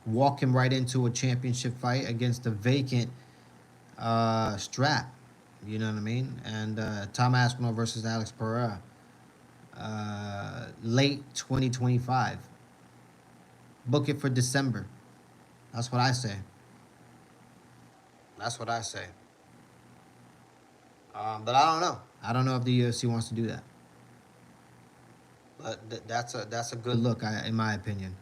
Speaker 1: walk him right into a championship fight against a vacant strap. You know what I mean? And Tom Aspinall versus Alex Pereira, late 2025. Book it for December. That's what I say. That's what I say. But I don't know. I don't know if the UFC wants to do that. But that's a good look, in my opinion.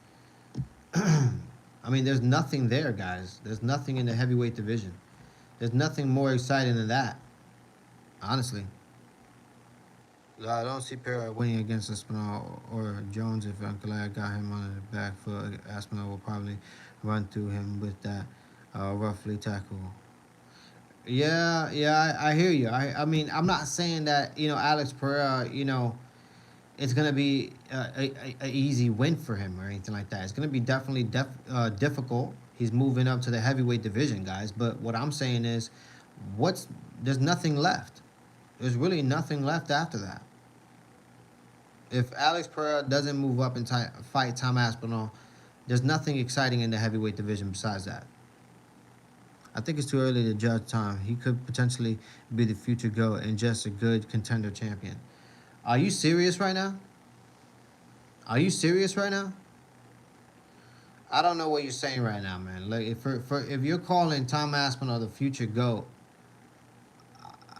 Speaker 1: I mean, there's nothing there, guys. There's nothing in the heavyweight division. There's nothing more exciting than that, honestly. I don't see Pereira winning against Aspinall or Jones. If Ankalaev got him on the back foot, Aspinall will probably run through him with that roughly tackle. Yeah, yeah, I hear you. I mean, I'm not saying that Alex Pereira, it's gonna be a easy win for him or anything like that. It's gonna be definitely difficult. He's moving up to the heavyweight division, guys. But what I'm saying is, what's there's nothing left. There's really nothing left after that. If Alex Pereira doesn't move up and fight Tom Aspinall, there's nothing exciting in the heavyweight division besides that. I think it's too early to judge Tom. He could potentially be the future GOAT and just a good contender champion. Are you serious right now? Are you serious right now? I don't know what you're saying right now, man. Like if you're calling Tom Aspinall the future GOAT,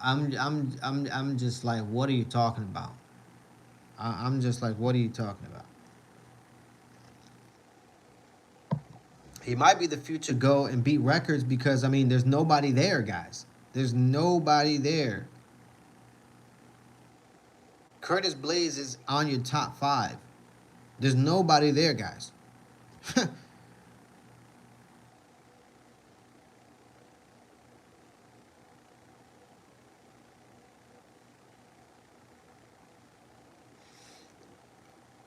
Speaker 1: I'm just like, what are you talking about? I'm just like, what are you talking about? He might be the future GOAT and beat records because I mean, there's nobody there, guys. There's nobody there. Curtis Blaze is on your top five. There's nobody there, guys.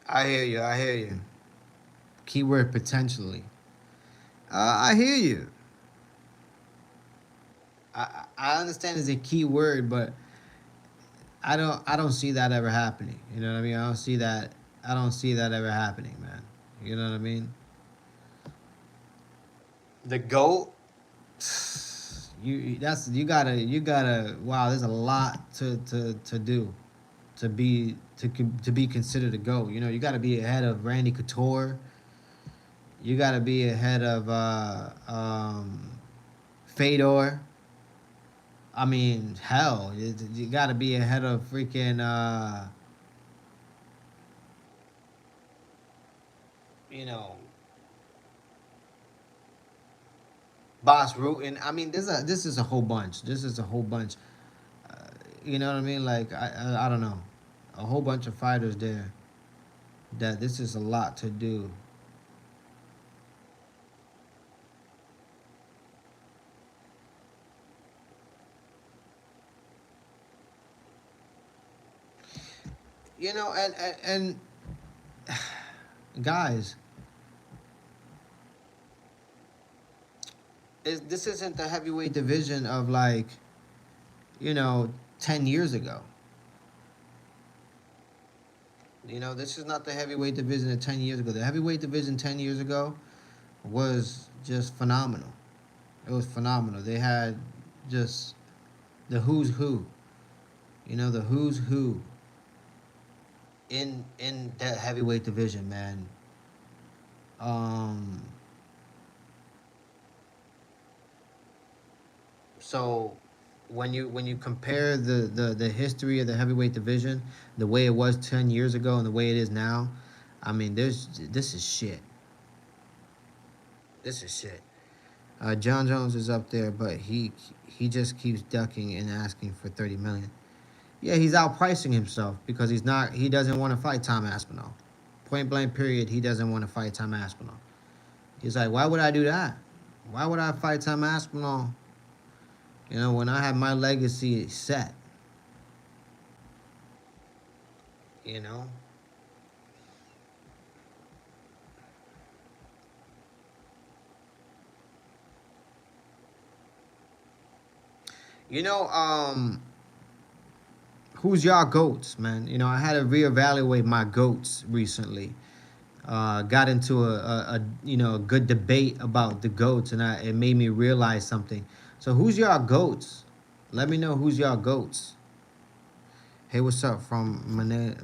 Speaker 1: I hear you. I hear you. Keyword potentially. I hear you. I understand it's a key word, but I don't see that ever happening. You know what I mean? I don't see that ever happening, man. You know what I mean? The goat. You gotta wow. There's a lot to do to be considered a goat. You got to be ahead of Randy Couture. You got to be ahead of Fedor. I mean, hell, you got to be ahead of freaking, you know, Boss Rutan. I mean, this is a whole bunch. This is a whole bunch. Uh, you know what I mean? Like I don't know, a whole bunch of fighters there. That this is a lot to do. You know, and guys, this isn't the heavyweight division of like, you know, 10 years ago. You know, this is not the heavyweight division of 10 years ago. The heavyweight division 10 years ago was just phenomenal. It was phenomenal. They had just the who's who. You know, the who's who in that heavyweight division, man. Um, so when you compare the history of the heavyweight division, the way it was 10 years ago and the way it is now, I mean, this is shit. This is shit. Jon Jones is up there, but he just keeps ducking and asking for 30 million. Yeah, he's outpricing himself because he doesn't want to fight Tom Aspinall. Point blank period, he doesn't want to fight Tom Aspinall. He's like, why would I do that? Why would I fight Tom Aspinall? You know, when I have my legacy set, you know? You know, who's y'all goats, man? You know, I had to reevaluate my goats recently. Got into a you know a good debate about the goats, and it made me realize something. So who's y'all goats? Let me know who's y'all goats. Hey, what's up from Manila?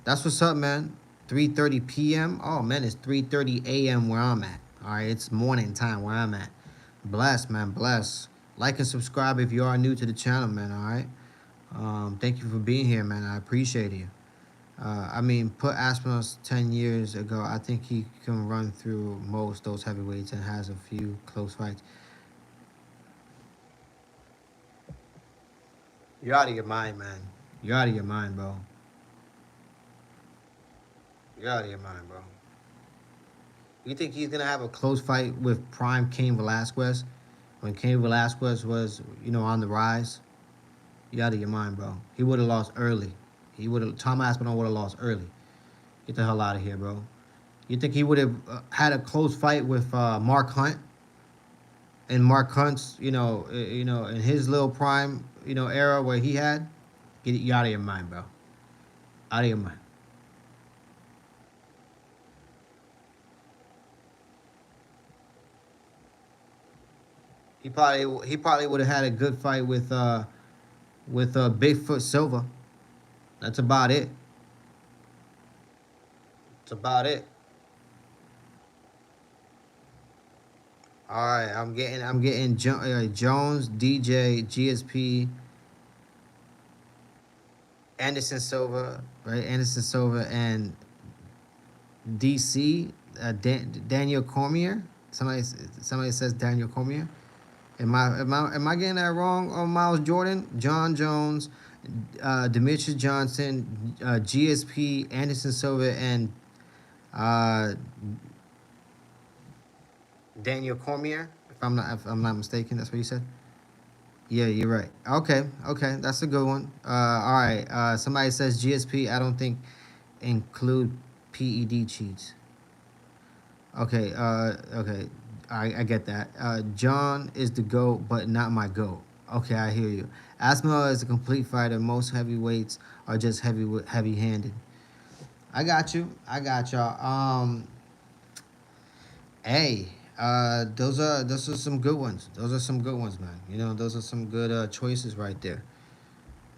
Speaker 1: That's what's up, man. 3:30 p.m. Oh man, it's 3:30 a.m. where I'm at. All right, it's morning time where I'm at. Bless, man, bless. Like and subscribe if you are new to the channel, man. All right. Thank you for being here, man. I appreciate you. I mean, put Aspinall's 10 years ago. I think he can run through most those heavyweights and has a few close fights. You're out of your mind, man. You're out of your mind, bro. You're out of your mind, bro. You think he's gonna have a close fight with prime Cain Velasquez when Cain Velasquez was, you know, on the rise? You're out of your mind, bro. He would have lost early. He would have. Tom Aspinall would have lost early. Get the hell out of here, bro. You think he would have had a close fight with Mark Hunt? And Mark Hunt's, you know, in his little prime, you know, era where he had, get you out of your mind, bro. Out of your mind. He probably would have had a good fight with Bigfoot Silva. That's about it. That's about it. All right, I'm getting Jones, DJ, GSP, Anderson Silva, right? Anderson Silva and DC, Daniel Cormier. Somebody says Daniel Cormier. Am I getting that wrong on Miles Jordan? Jon Jones, Demetrius Johnson, GSP, Anderson Silva, and uh, Daniel Cormier. If I'm not mistaken, that's what you said. Yeah, you're right. Okay, okay, that's a good one. All right. Somebody says GSP. I don't think include PED cheats. Okay. Okay. I get that. John is the GOAT, but not my GOAT. Okay, I hear you. Aspinall is a complete fighter. Most heavyweights are just heavy-handed. I got you. I got y'all. Hey, those are some good ones. Those are some good ones, man. You know, those are some good choices right there.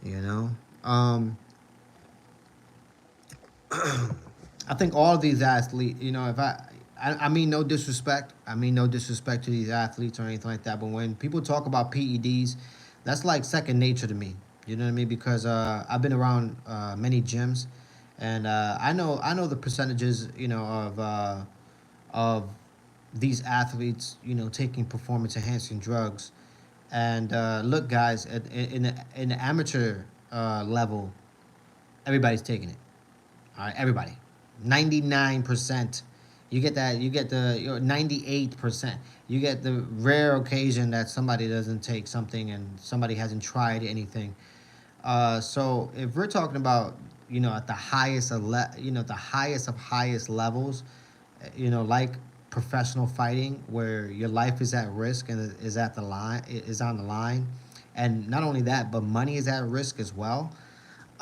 Speaker 1: You know, I think all of these athletes. You know, if I mean no disrespect. I mean no disrespect to these athletes or anything like that. But when people talk about PEDs, that's like second nature to me. You know what I mean? Because I've been around many gyms, and I know the percentages. Of these athletes. Taking performance enhancing drugs. And look, guys, in the amateur level, everybody's taking it. All right, everybody. 99%. You get that. You get the 98%. You get the rare occasion that somebody doesn't take something and somebody hasn't tried anything. So if we're talking about at the highest the highest of highest levels, like professional fighting, where your life is at risk and is at the line is on the line, and not only that, but money is at risk as well.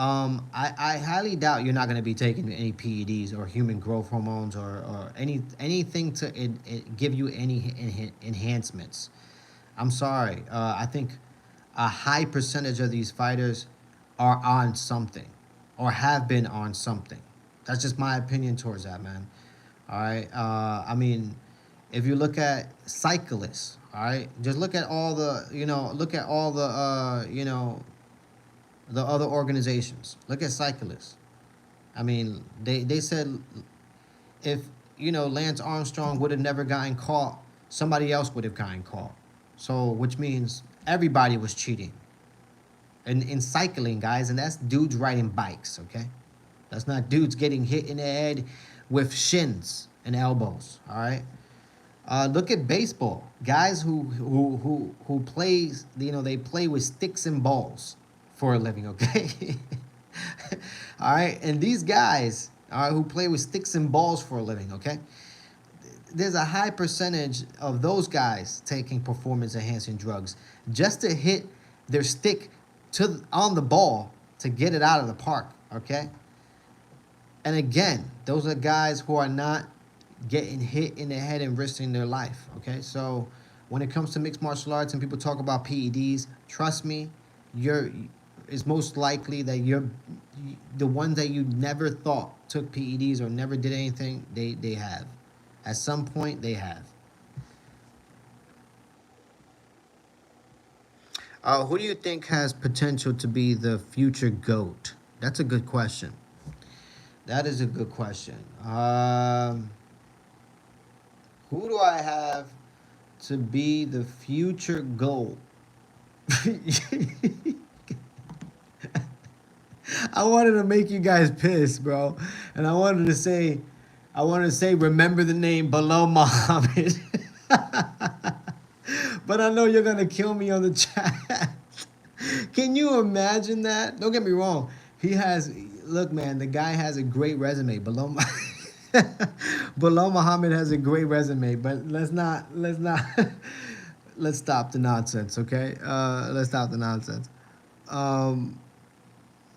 Speaker 1: I highly doubt you're not going to be taking any PEDs or human growth hormones or anything to give you any enhancements. I'm sorry. I think a high percentage of these fighters are on something or have been on something. That's just my opinion towards that, man. All right. I mean, if you look at cyclists, all right, just look at all the other organizations. Look at cyclists. I mean, they said if Lance Armstrong would have never gotten caught, somebody else would have gotten caught. So, which means everybody was cheating. And in cycling, guys, and that's dudes riding bikes. Okay, that's not dudes getting hit in the head with shins and elbows. All right. Look at baseball. Guys who plays, they play with sticks and balls for a living, okay? All right, and these guys who play with sticks and balls for a living, okay? There's a high percentage of those guys taking performance enhancing drugs just to hit their stick on the ball to get it out of the park, okay? And again, those are guys who are not getting hit in the head and risking their life. Okay, so when it comes to mixed martial arts and people talk about PEDs, trust me, it's most likely that the ones that you never thought took PEDs or never did anything. They have, at some point they have. Who do you think has potential to be the future GOAT? That's a good question. That is a good question. Who do I have to be the future GOAT? I wanted to make you guys pissed, bro, and I wanted to say, remember the name Belal Muhammad. But I know you're gonna kill me on the chat. Can you imagine that? Don't get me wrong. He has Look, man, the guy has a great resume. Belal Muhammad has a great resume, but let's stop the nonsense, okay? Let's stop the nonsense. Um,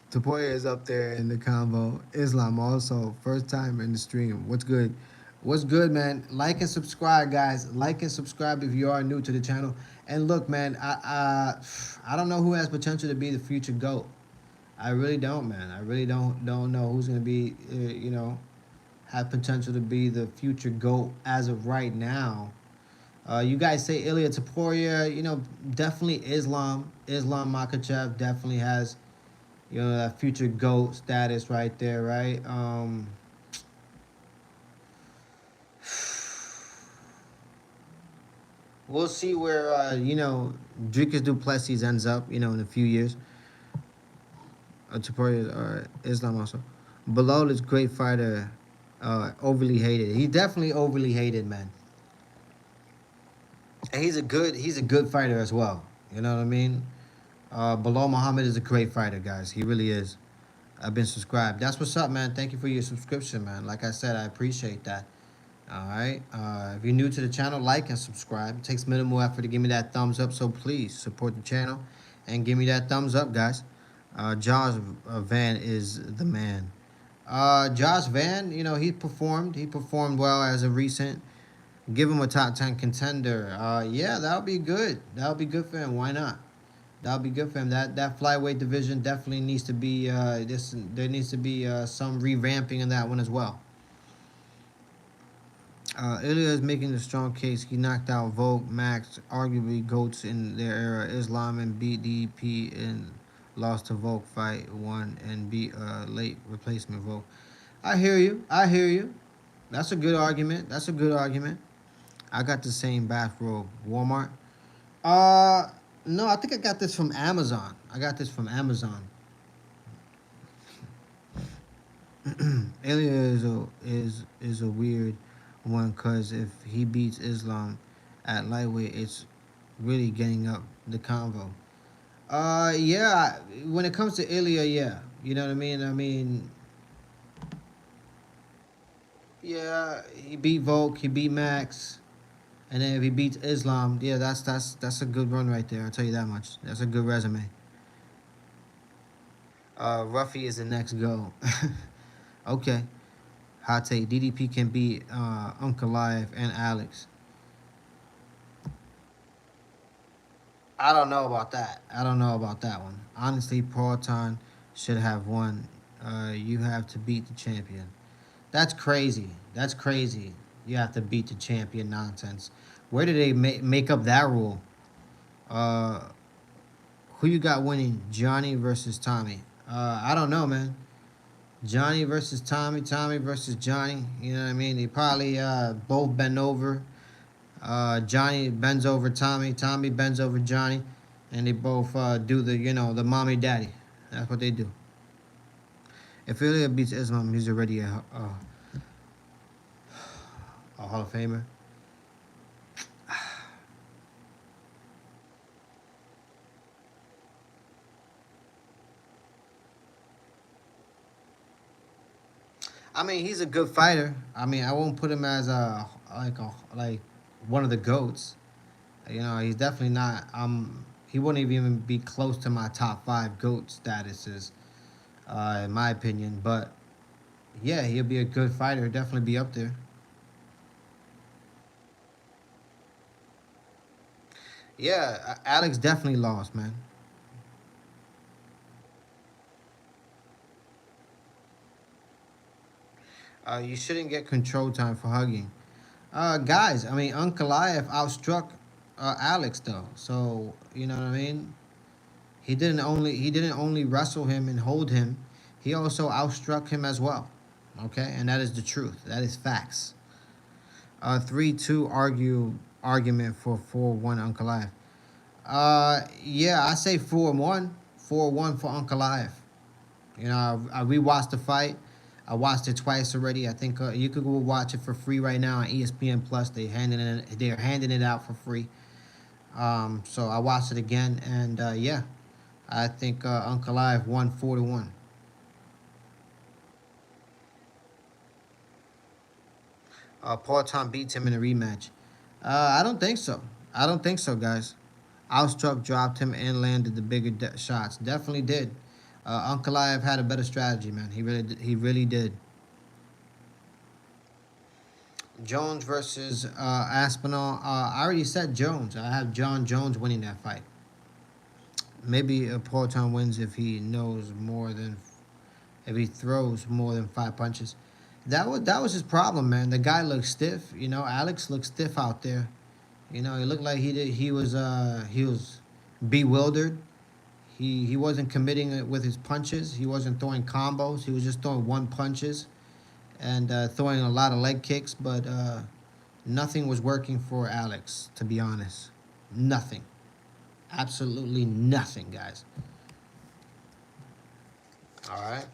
Speaker 1: Tapoya is up there in the convo. Islam also, first time in the stream. What's good? What's good, man? Like and subscribe, guys. Like and subscribe if you are new to the channel. And look, man, I don't know who has potential to be the future GOAT. I really don't, man. I really don't know who's gonna be, have potential to be the future GOAT as of right now. You guys say Ilya Taporia, definitely Islam. Islam Makachev definitely has, that future GOAT status right there, right? We'll see where, Dricus Duplessis ends up, in a few years. Taporia or Islam also. Belal is great fighter, overly hated. He's definitely overly hated, man. And he's a good fighter as well. You know what I mean? Belal Muhammad is a great fighter, guys. He really is. I've been subscribed. That's what's up, man. Thank you for your subscription, man. Like I said, I appreciate that. All right. If you're new to the channel, like and subscribe. It takes minimal effort to give me that thumbs up, so please support the channel and give me that thumbs up, guys. Josh Van is the man. Josh Van, he performed. He performed well as a recent. Give him a top 10 contender. Yeah, that'll be good. That'll be good for him. Why not? That'll be good for him. That flyweight division definitely needs to be there needs to be some revamping in that one as well. Ilya is making a strong case. He knocked out Volk, Max, arguably GOATs in their era, Islam, and beat DP and lost to Volk fight one and beat late replacement Volk. I hear you. I hear you. That's a good argument. That's a good argument. I got the same bathrobe. Walmart. Uh, no, I think I got this from Amazon. I got this from Amazon. Ilya is a weird one because if he beats Islam at lightweight, it's really getting up the convo. Yeah. When it comes to Ilya, yeah, you know what I mean. Yeah, he beat Volk, he beat Max, and then if he beats Islam, yeah, that's a good run right there. I'll tell you that much. That's a good resume. Ruffy is the next go. Okay. Hot take. DDP can beat Ankalaev and Alex. I don't know about that. I don't know about that one. Honestly, Proton should have won. You have to beat the champion. That's crazy. That's crazy. You have to beat the champion nonsense. Where did they make up that rule? Uh, who you got winning? Johnny versus Tommy. I don't know, man. Johnny versus Tommy. Tommy versus Johnny. You know what I mean? They probably both bend over. Johnny bends over Tommy. Tommy bends over Johnny, and they both do the mommy daddy. That's what they do. If Ilya beats Islam, he's already a Hall of Famer. I mean, he's a good fighter. I mean, I won't put him as like one of the goats. You know, he's definitely not. He wouldn't even be close to my top five goat statuses, in my opinion. But yeah, he'll be a good fighter. Definitely be up there. Yeah, Alex definitely lost, man. You shouldn't get control time for hugging. Guys, I mean, Ankalaev outstruck Alex though, so you know what I mean. He didn't only wrestle him and hold him, he also outstruck him as well. Okay, and that is the truth. That is facts. 3-2 argument for 4-1 Ankalaev. Yeah, I say 4-1, 4-1 for Ankalaev. You know, I rewatched the fight. I watched it twice already. I think you could go watch it for free right now on ESPN Plus. They're handing it out for free. So I watched it again, and yeah, I think Uncle Live won 4-1. Paul Tom beats him in a rematch. I don't think so. I don't think so, guys. Outstruck dropped him and landed the bigger shots. Definitely did. Uncle Live had a better strategy, man. He really did. Jones versus Aspinal. I already said Jones. I have Jon Jones winning that fight. Maybe Porton wins if he throws more than 5 punches. That was his problem, man. The guy looked stiff. You know, Alex looked stiff out there. You know, it looked like he was bewildered. He wasn't committing it with his punches. He wasn't throwing combos. He was just throwing one punches and throwing a lot of leg kicks. But nothing was working for Alex, to be honest. Nothing. Absolutely nothing, guys. All right.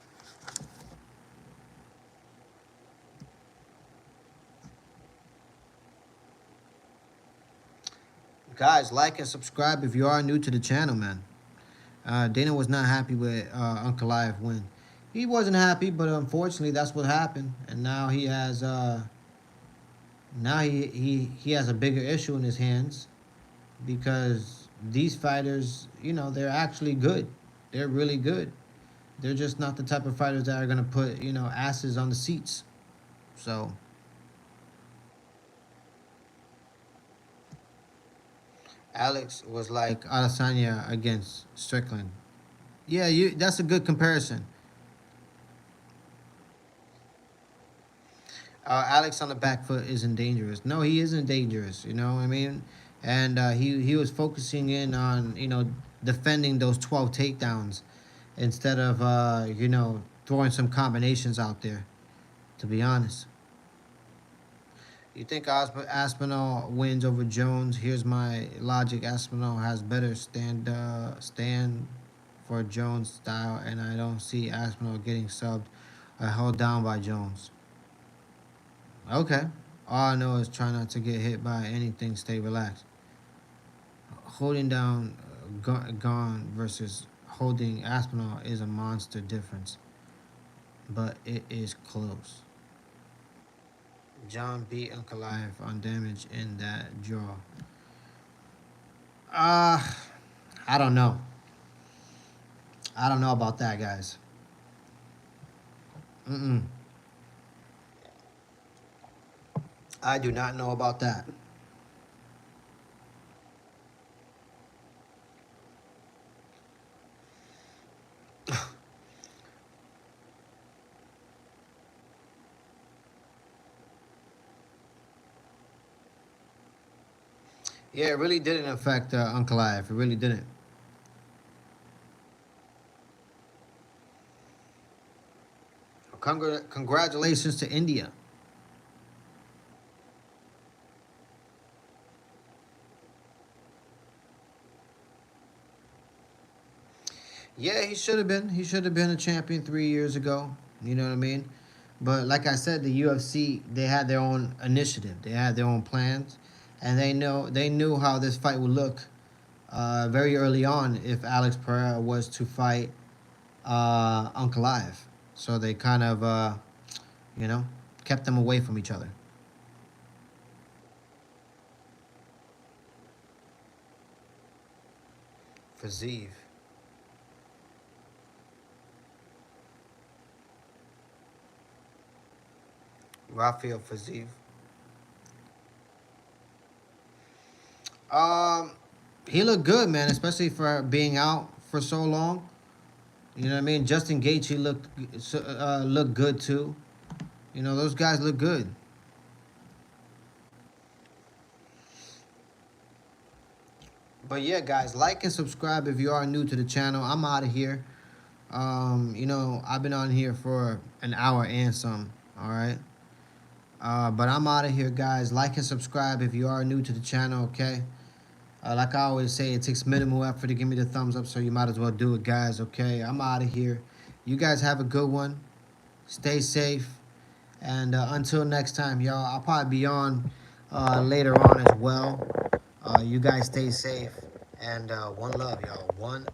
Speaker 1: Guys, like and subscribe if you are new to the channel, man. Dana was not happy with Uncle Live win. He wasn't happy, but unfortunately, that's what happened. And now he has a bigger issue in his hands because these fighters, they're actually good. They're really good. They're just not the type of fighters that are gonna put asses on the seats. So Alex was like Adesanya against Strickland. Yeah, that's a good comparison. Alex on the back foot isn't dangerous. No, he isn't dangerous. You know what I mean? And he was focusing in on defending those 12 takedowns instead of throwing some combinations out there. To be honest, you think Aspinall wins over Jones? Here's my logic: Aspinall has better stand for Jones style, and I don't see Aspinall getting subbed or held down by Jones. Okay. All I know is try not to get hit by anything. Stay relaxed. Holding down Gone versus holding Aspinall is a monster difference, but it is close. John beat Ankalaev on damage in that draw. Uh, I don't know. I don't know about that, guys. Mm-mm. I do not know about that. Yeah, it really didn't affect Ankalaev. It really didn't. Congratulations to India. Yeah, he should have been. He should have been a champion 3 years ago. You know what I mean? But like I said, the UFC they had their own initiative. They had their own plans, and they knew how this fight would look very early on if Alex Pereira was to fight Ankalaev. So they kind of you know kept them away from each other. Fazeev, Rafael Fazeev. Um, he looked good, man, especially for being out for so long. You know what I mean? Justin Gaethje looked good too. You know those guys look good. But yeah, guys, like and subscribe if you are new to the channel. I'm out of here. I've been on here for an hour and some. All right. But I'm out of here, guys. Like and subscribe if you are new to the channel. Okay. Like I always say, it takes minimal effort to give me the thumbs up, so you might as well do it, guys. Okay. I'm out of here. You guys have a good one. Stay safe. And until next time, y'all, I'll probably be on later on as well. You guys stay safe. And one love, y'all. One